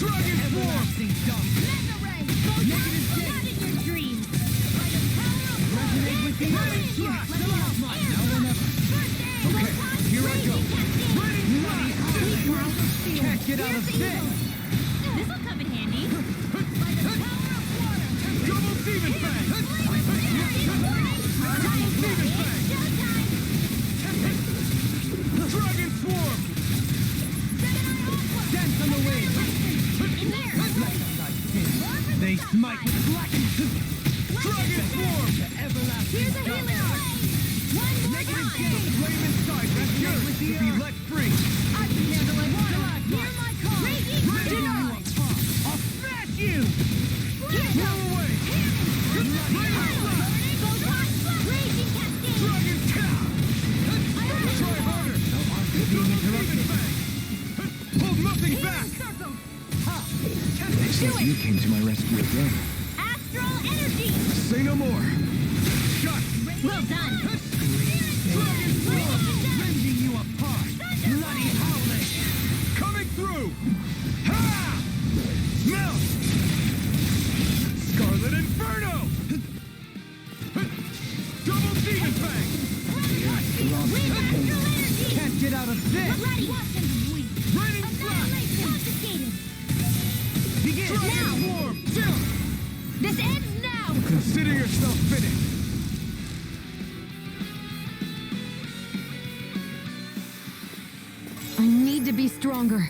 Dragon form! Mega ray. Negative blood in your dreams. By the power of blood. Resonate with the enemy slash! Now or never! Okay, here I go! Ready, flash! Can't get out of this! This'll come in handy. By the power of water. Double demon fang! Double demon fang! Dragon swarm! Dance on the wave! They smite with blackened! Dragon swarm! Here's a healing ray. One more Negative time. the flame inside that's yours to be let free! I can handle it. Hear my call. Raging Denied! I'll smash you! Blow away! Raging cascade. Dragon cow! Try harder! Being interrupted! Hold nothing back! Circle. Looks like you came to my rescue again. Astral energy. Say no more! Shut! Well done. Dragon form! Rending you apart! Bloody howling! Coming through! Ha! Melt! Scarlet Inferno! Double demon fang! Can't get out of this! Raining flash! Confiscated. Begin! Dragon form! Jump! This ends now. Consider yourself finished! I need to be stronger.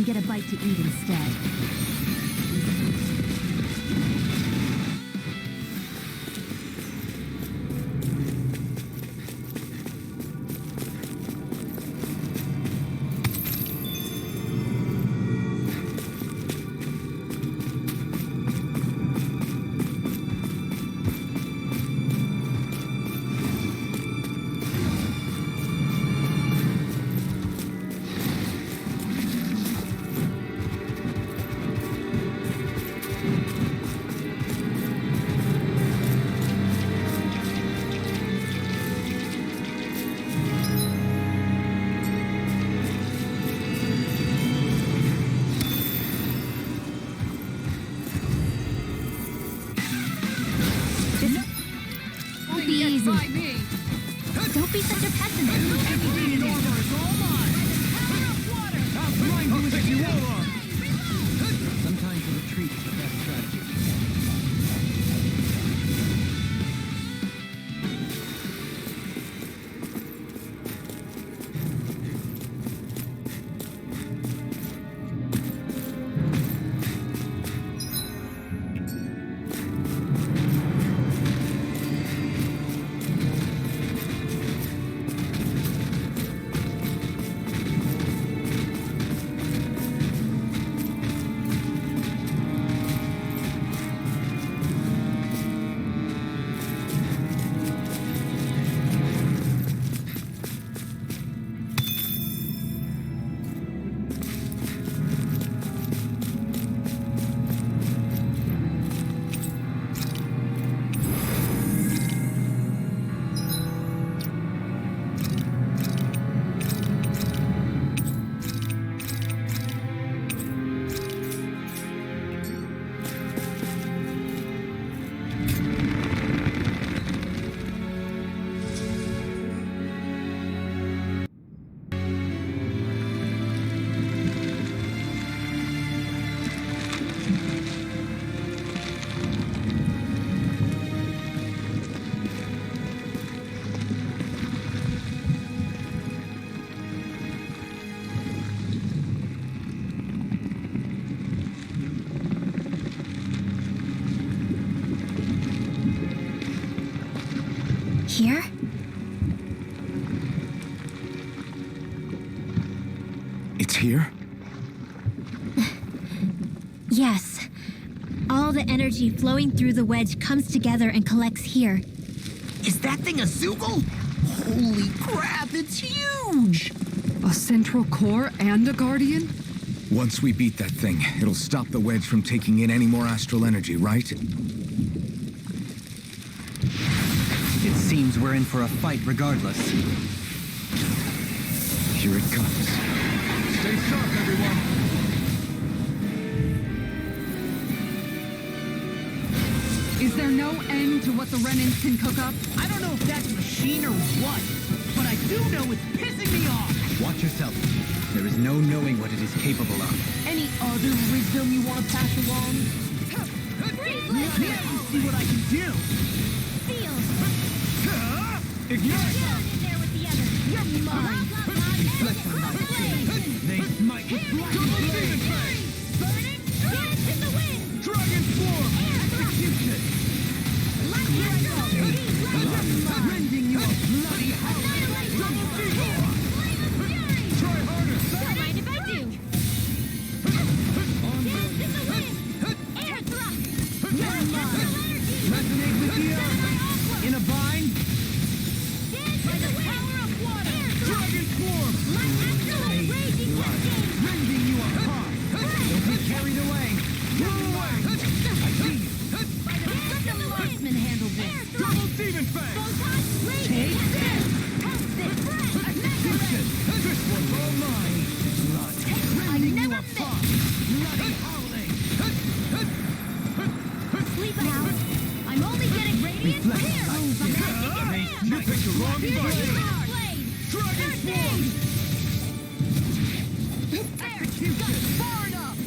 get a bite to eat instead. Be easy. Don't be such a pessimist. Sometimes a retreat is the best strategy. Here? It's here? Yes. All the energy flowing through the wedge comes together and collects here. Is that thing a Zoogle? Holy crap, it's huge! A central core and a guardian? Once we beat that thing, it'll stop the wedge from taking in any more astral energy, right? It seems we're in for a fight regardless. Here it comes. Stay sharp, everyone! Is there no end to what the Renans can cook up? I don't know if that's a machine or what, but I do know it's pissing me off! Watch yourself. There is no knowing what it is capable of. Any other wisdom you want to pass along? Yeah, you see what I can do! Ignite! Down in there with the others. You're mine. Reflect on my faith. They smite with Burning! Dance in the wind! Dragon Form! Execution! Light Rending you a bloody Annihilate! Double fever! Flame of fury! Try harder! Don't mind if I do! Dance in the wind! Air thrust! You're mine! Resonate with the earth! In a bind? By the power of water! Dragon Form! Light absolute raging hurricane! Rending you apart! Don't be carried away! Roll away! I see you! By the let the marksman handle this! Double Demon Fang! Photon raging tempest! Pulse this! Execution! This one's all mine! Blood! I Rending you never apart! Bloody howling! Sleep now! I'm only getting radiant Reflect. here! You picked the wrong fight! Dragon Form! Execution! Far enough!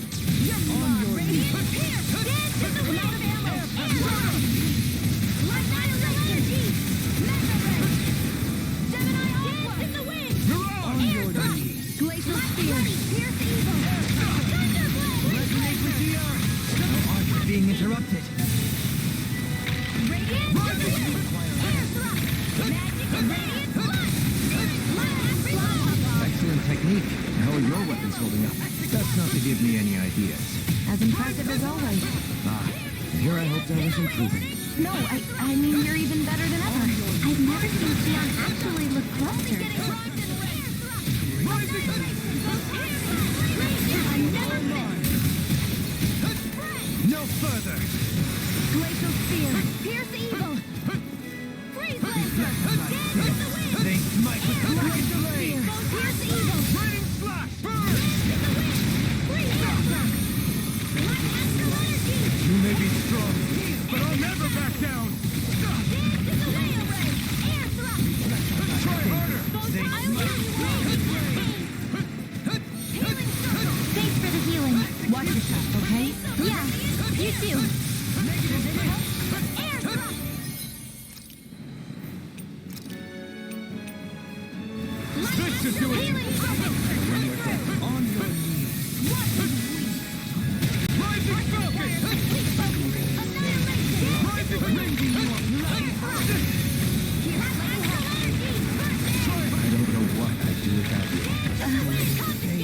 You're mine! Radiant here! Dance in the wind of ammo! Light annihilation! Mega ray! Gemini Dance in the wind! You're on Air your thrust! knees! Glacial spear! Pierce evil! Renan's holding up? That's not to give me any ideas. As impressive as always. And here I hoped I was improving. No, I mean, you're even better than ever. I've never seen Xion actually look flustered. No further! Glacial Spear, pierce evil! Freeze Lancer, dance with the wind! They smite with Glacial Blade! Pierce evil! Burning slash! Burn! Freeze Lancer! Astral energy! You may be strong, but I'll never back down! Dance with the whale ray! Air thrust! Try harder! They I'll heal you all! Healing circle! Thanks for the healing. Watch yourself, okay? Yeah, you too! Air thrust! This is doing Healing circle! on your knees! Rising Falcon! Rising Raging One! I don't know what I'd do without you.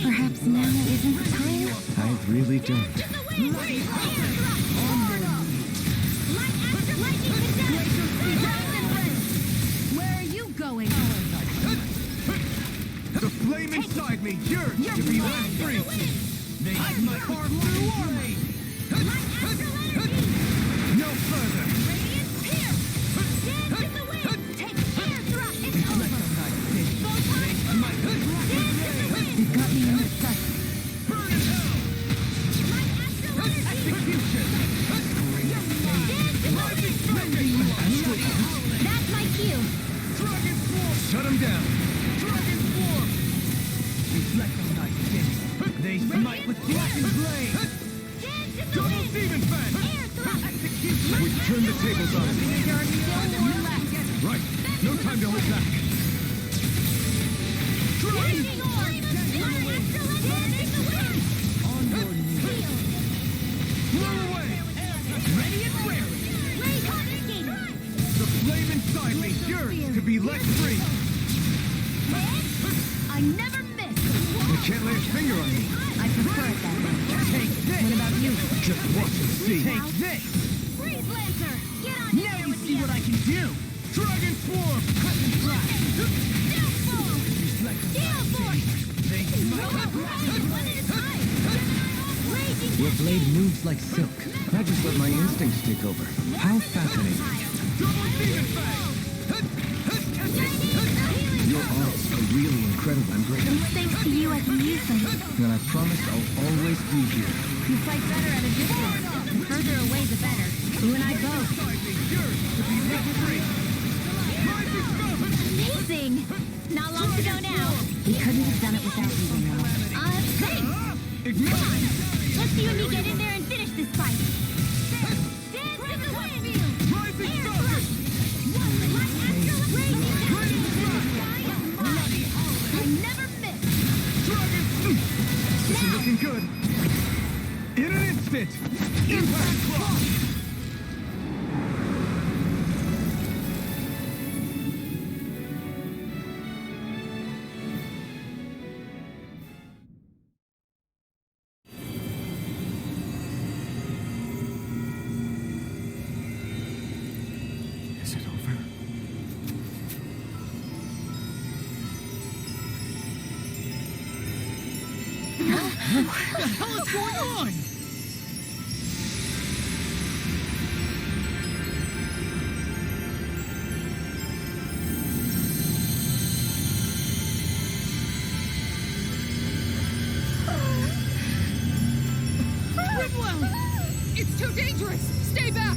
Perhaps now isn't the time? I really don't. Where are you going? The flame inside me yearns to be let free! They might carve through armor! No further! You've got me in the sight. Burn in hell! Execution! Rising Falcon! That's my cue! Dragon Swarm! Shut him down! Dragon Swarm! Reflect on thy sins. They smite with blackened blade! Double Demon Fang! Execution! We turn the tables on him. There are still more left. Right. No time to hold back. Lightning orb! Dancing the wind! On your knees. Blow away! Ready and wary! Ray confiscated! The flame inside me yearns to be let free! I never miss! You can't lay a finger on me! I prefer it that way. Take this! What about you? Just watch and see! Take this! Freeze Lancer! Get on in Now there you with see the what I can do! Dragon Swarm! Cut and slash! Steel Ball! Steel Force! They One at a time! Raging Your blade moves like silk. I just let my instincts take over. How fascinating. Double Demon Fang! Your arts are really incredible and great. It's thanks to you I can use them. And I promise I'll always be here. You fight better at a distance. The further away, the better. You and I both. Inside me yearns to be let free! Rising Falcon! Amazing! Not long to go now. We couldn't have done it without you, you know. Thanks! Come on! Let's you and me get in there and finish this fight! Dance with the wind! Rising Air Falcon! thrust! I never miss! Dragon! This is looking good! In an instant! Impact Clock! Is it over? What the hell is going on? Rimwell! It's too dangerous! Stay back!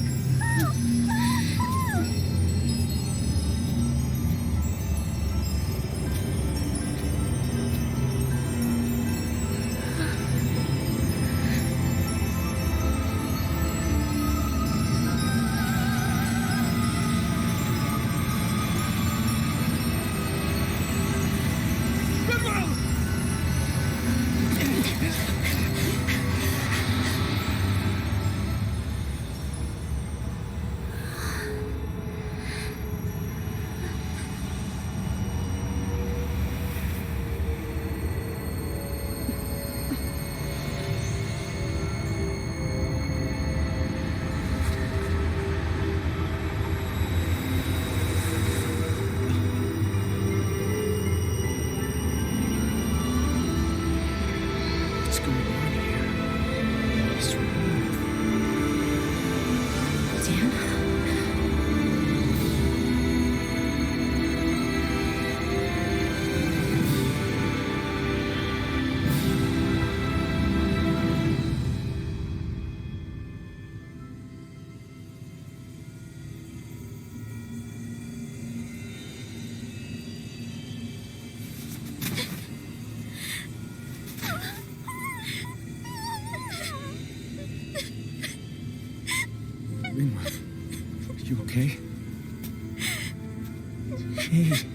okay?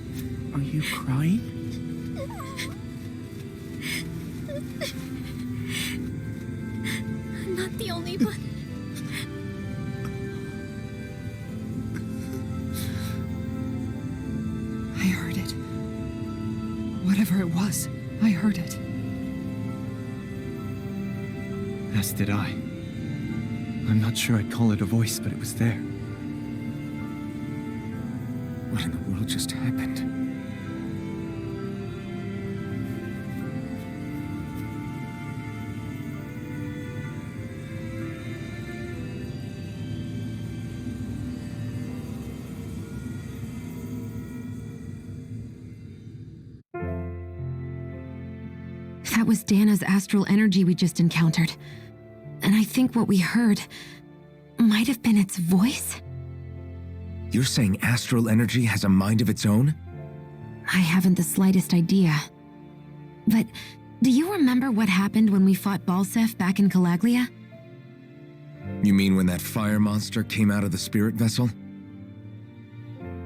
Are you crying? I'm not the only one. I heard it. Whatever it was, I heard it. As did I. I'm not sure I'd call it a voice, but it was there. What in the world just happened? That was Dana's astral energy we just encountered. And I think what we heard might have been its voice? You're saying astral energy has a mind of its own? I haven't the slightest idea. But do you remember what happened when we fought Balsef back in Calaglia? You mean when that fire monster came out of the spirit vessel?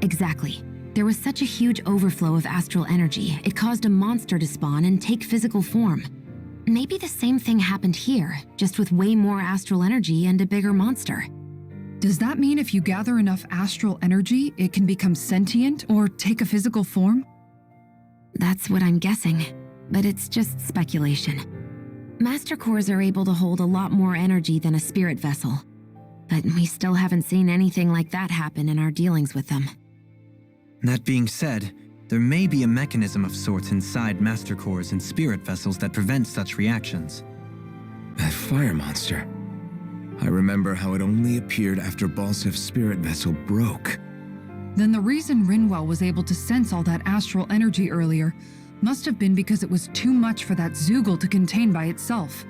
Exactly. There was such a huge overflow of astral energy, it caused a monster to spawn and take physical form. Maybe the same thing happened here, just with way more astral energy and a bigger monster. Does that mean if you gather enough astral energy, it can become sentient or take a physical form? That's what I'm guessing, but it's just speculation. Master cores are able to hold a lot more energy than a spirit vessel, but we still haven't seen anything like that happen in our dealings with them. That being said, there may be a mechanism of sorts inside master cores and spirit vessels that prevent such reactions. That fire monster. I remember how it only appeared after Balsef's spirit vessel broke. Then the reason Rinwell was able to sense all that astral energy earlier must have been because it was too much for that Zoogle to contain by itself.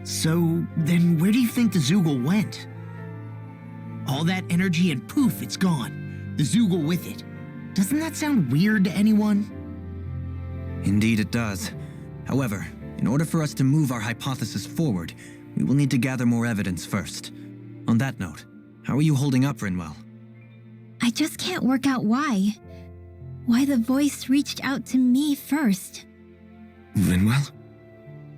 So, then where do you think the Zoogle went? All that energy and poof, it's gone. The Zoogle with it. Doesn't that sound weird to anyone? Indeed it does. However, in order for us to move our hypothesis forward, we will need to gather more evidence first. On that note, how are you holding up, Rinwell? I just can't work out why. Why the voice reached out to me first. Rinwell?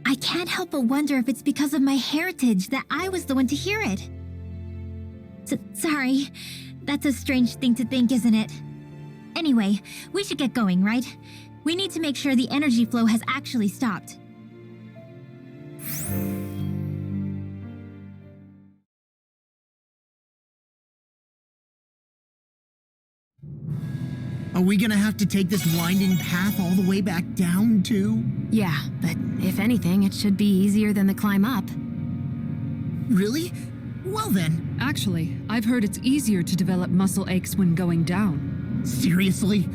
I can't help but wonder if it's because of my heritage that I was the one to hear it. Sorry. That's a strange thing to think, isn't it? Anyway, we should get going, right? We need to make sure the energy flow has actually stopped. Are we gonna have to take this winding path all the way back down, too? Yeah, but if anything, it should be easier than the climb up. Really? Well then. Actually, I've heard it's easier to develop muscle aches when going down. Seriously?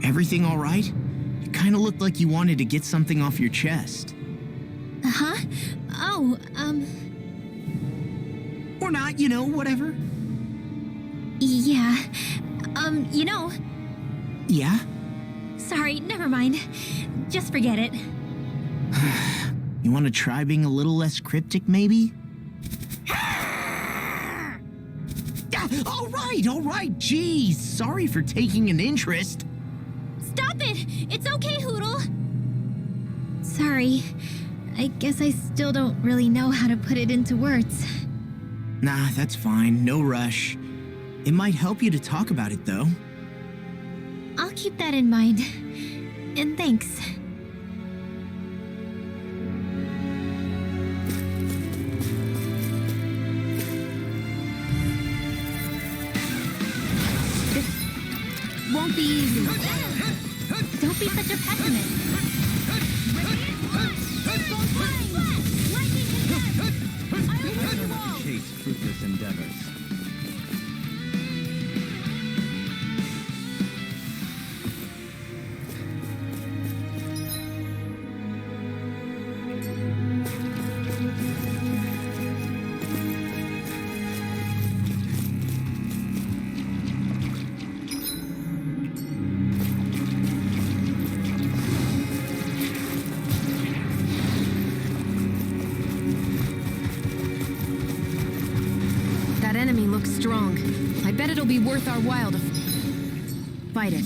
Everything all right? You kind of looked like you wanted to get something off your chest. Huh? Oh, Or not, you know, whatever. yeah. Yeah? Sorry, never mind. Just forget it. You want to try being a little less cryptic, maybe? All right! all right. Geez, sorry for taking an interest. Stop it! It's okay, Hoodle! Sorry. I guess I still don't really know how to put it into words. Nah, that's fine. No rush. It might help you to talk about it, though. I'll keep that in mind. And thanks. Won't be easy. Don't be such a pessimist. Chase fruitless endeavors. That enemy looks strong. I bet it'll be worth our while to fight it.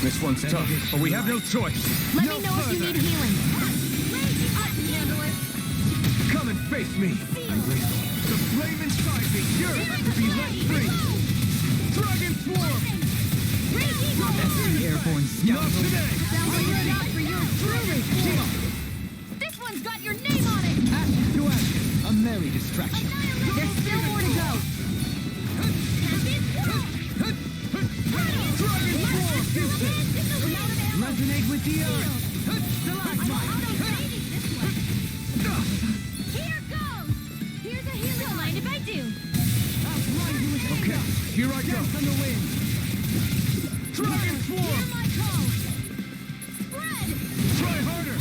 This one's tough, but we have no choice. Let me know if you need healing. Come and face me. The flame inside me yearns to be let free. Dragon Swarm! Airborne Not scoundrel. today! This one's got your name on it! Ash to ash. A merry distraction. There's still more to go. Dragon Swarm! Resonate with the earth. Here goes! Here's a healing. Don't mind if I do. Okay, here I go. On the wind. Dragon Swarm! My call. Spread! Try harder!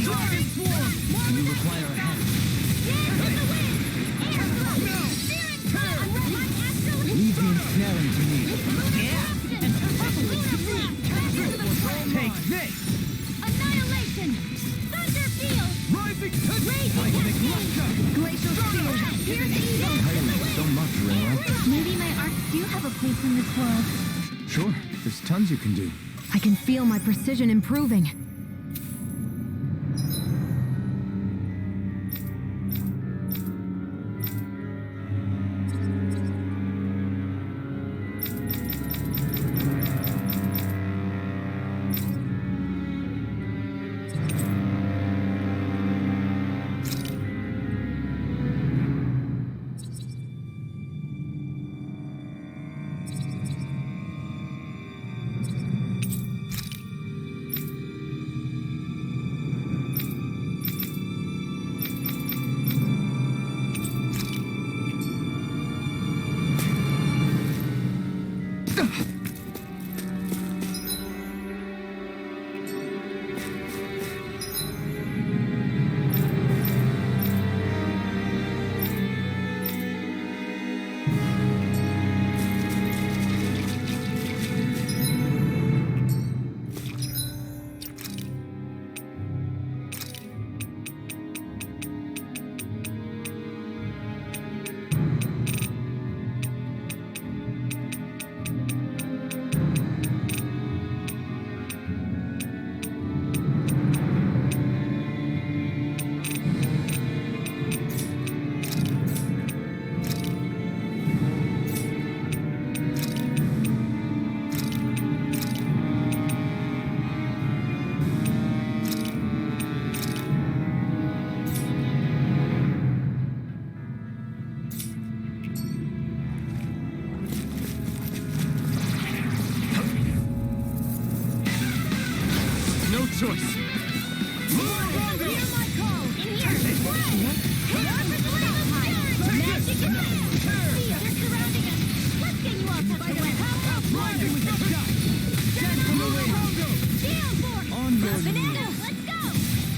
Dragon Swarm! You require a hand. Leave the ensnaring to me. Take this! Annihilation! Thunder field! Rising! Glacial field! Here's evil! Highly so much, Ringo. Maybe my arts do have a place in this world. Sure, there's tons you can do. I can feel my precision improving. choice.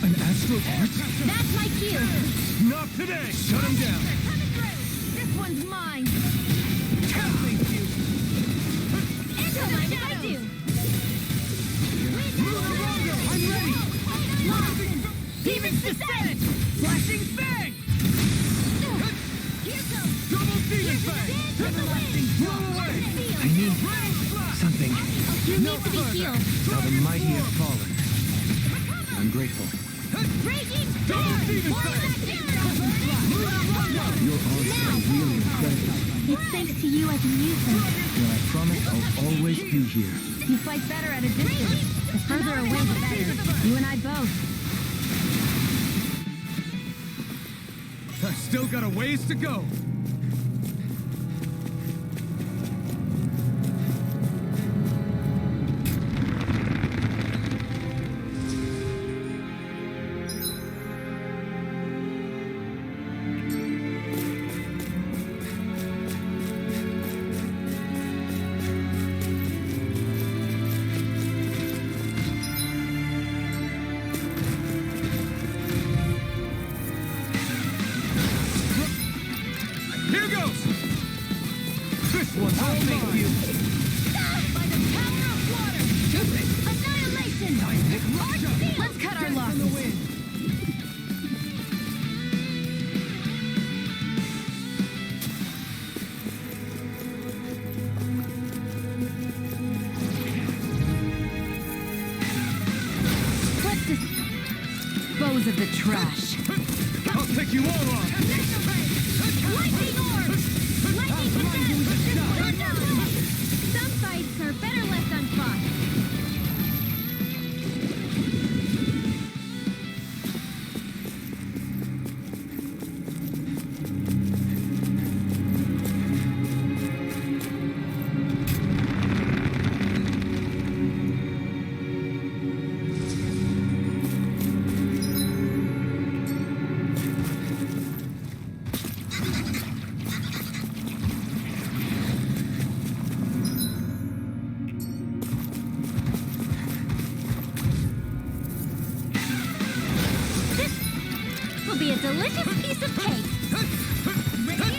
An astral art? That's my cue. Not today! Shut him down! Coming through. This one's mine. Thank you! Don't mind if I do. descent! Flashing bang! Here goes! Double demon fang! Everlasting blow away! I need something. You need to be healed. Now the mighty have fallen. I'm grateful. Raging Double storm! demon More fang! Your arts are really incredible. It's thanks to you I can use them. Well, I promise I'll always be here. You fight better at a distance. The further away, the better. You and I both. I still got a ways to go. Here goes! This one I'll make you. By the power of water! Annihilation! Let's cut our losses. Let's dispose of the trash. I'll take you all on! Lightning orb! Lightning defense! Some fights are better left unfought. Will be a delicious piece of cake.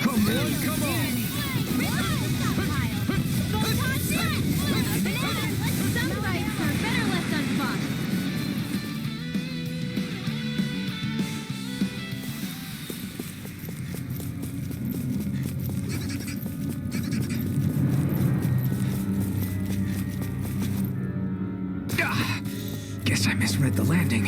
Come on, come on! Some fights are better left unfought. Ah, guess I misread the landing.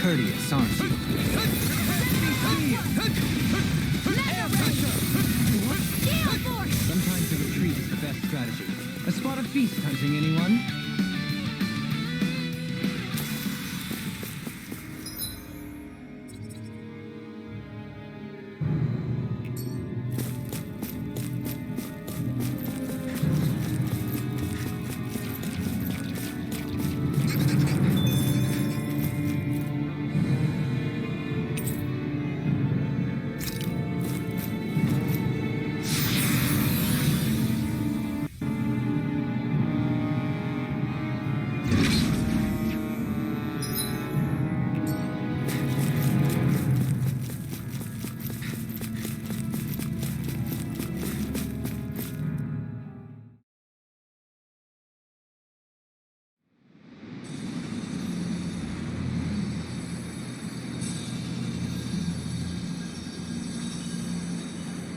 Courteous, aren't you? Sometimes a retreat is the best strategy. A spot of beast hunting, anyone?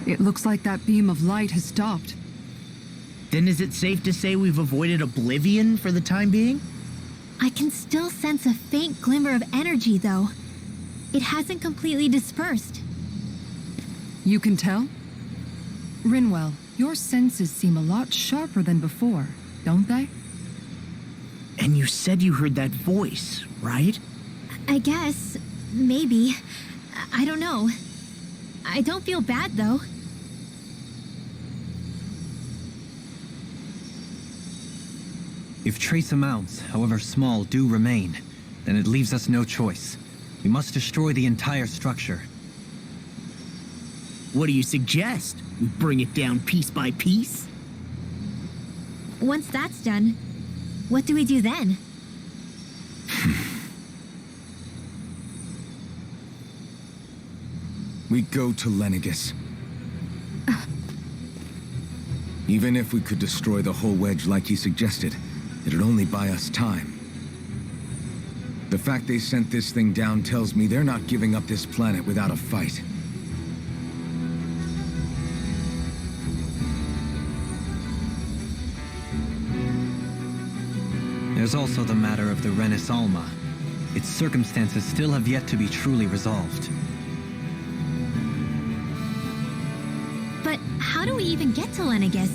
It looks like that beam of light has stopped. Then is it safe to say we've avoided oblivion for the time being? I can still sense a faint glimmer of energy, though. It hasn't completely dispersed. You can tell? Rinwell, Your senses seem a lot sharper than before, don't they? And you said you heard that voice, right? I guess. Maybe. I don't know. I don't feel bad, though. If trace amounts, however small, do remain, then it leaves us no choice. We must destroy the entire structure. What do you suggest? We bring it down piece by piece? Once that's done, what do we do then? We go to Lenegus. Even if we could destroy the whole wedge like he suggested, it'd only buy us time. The fact they sent this thing down tells me they're not giving up this planet without a fight. There's also the matter of the Renis Alma. Its circumstances still have yet to be truly resolved. But how do we even get to Lenegus?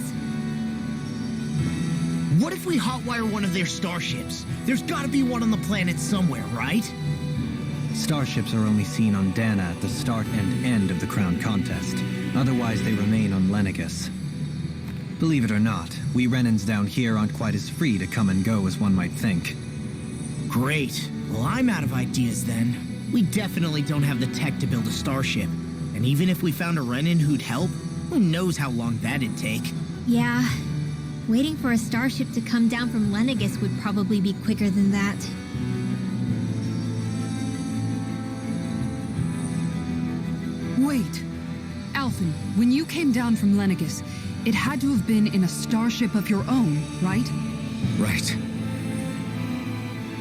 What if we hotwire one of their starships? There's gotta be one on the planet somewhere, right? Starships are only seen on Dana at the start and end of the Crown Contest. Otherwise, they remain on Lenegus. Believe it or not, we Renans down here aren't quite as free to come and go as one might think. Great. Well, I'm out of ideas then. We definitely don't have the tech to build a starship. And even if we found a Renin who'd help, who knows how long that'd take. Yeah. Waiting for a starship to come down from Lenegus would probably be quicker than that. Wait. Alphen, when you came down from Lenegus, it had to have been in a starship of your own, right? Right.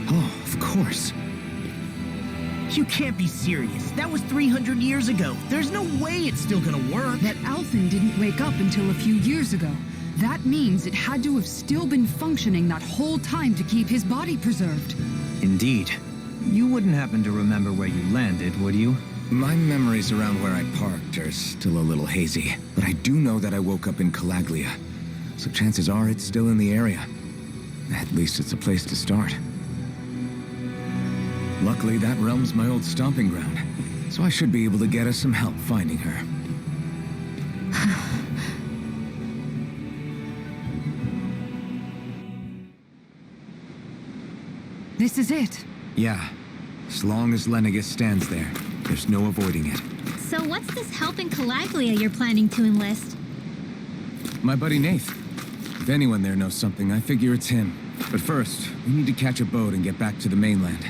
Oh, of course. You can't be serious. That was 300 years ago. There's no way it's still gonna work. That Alphen didn't wake up until a few years ago. That means it had to have still been functioning that whole time to keep his body preserved. Indeed. You wouldn't happen to remember where you landed, would you? My memories around where I parked are still a little hazy, but I do know that I woke up in Calaglia, so chances are it's still in the area. At least it's a place to start. Luckily, that realm's my old stomping ground, so I should be able to get us some help finding her. This is it. Yeah, as long as Lenegus stands there, there's no avoiding it. So what's this help in Calaglia you're planning to enlist? My buddy Nath. If anyone there knows something, I figure it's him. But first, we need to catch a boat and get back to the mainland.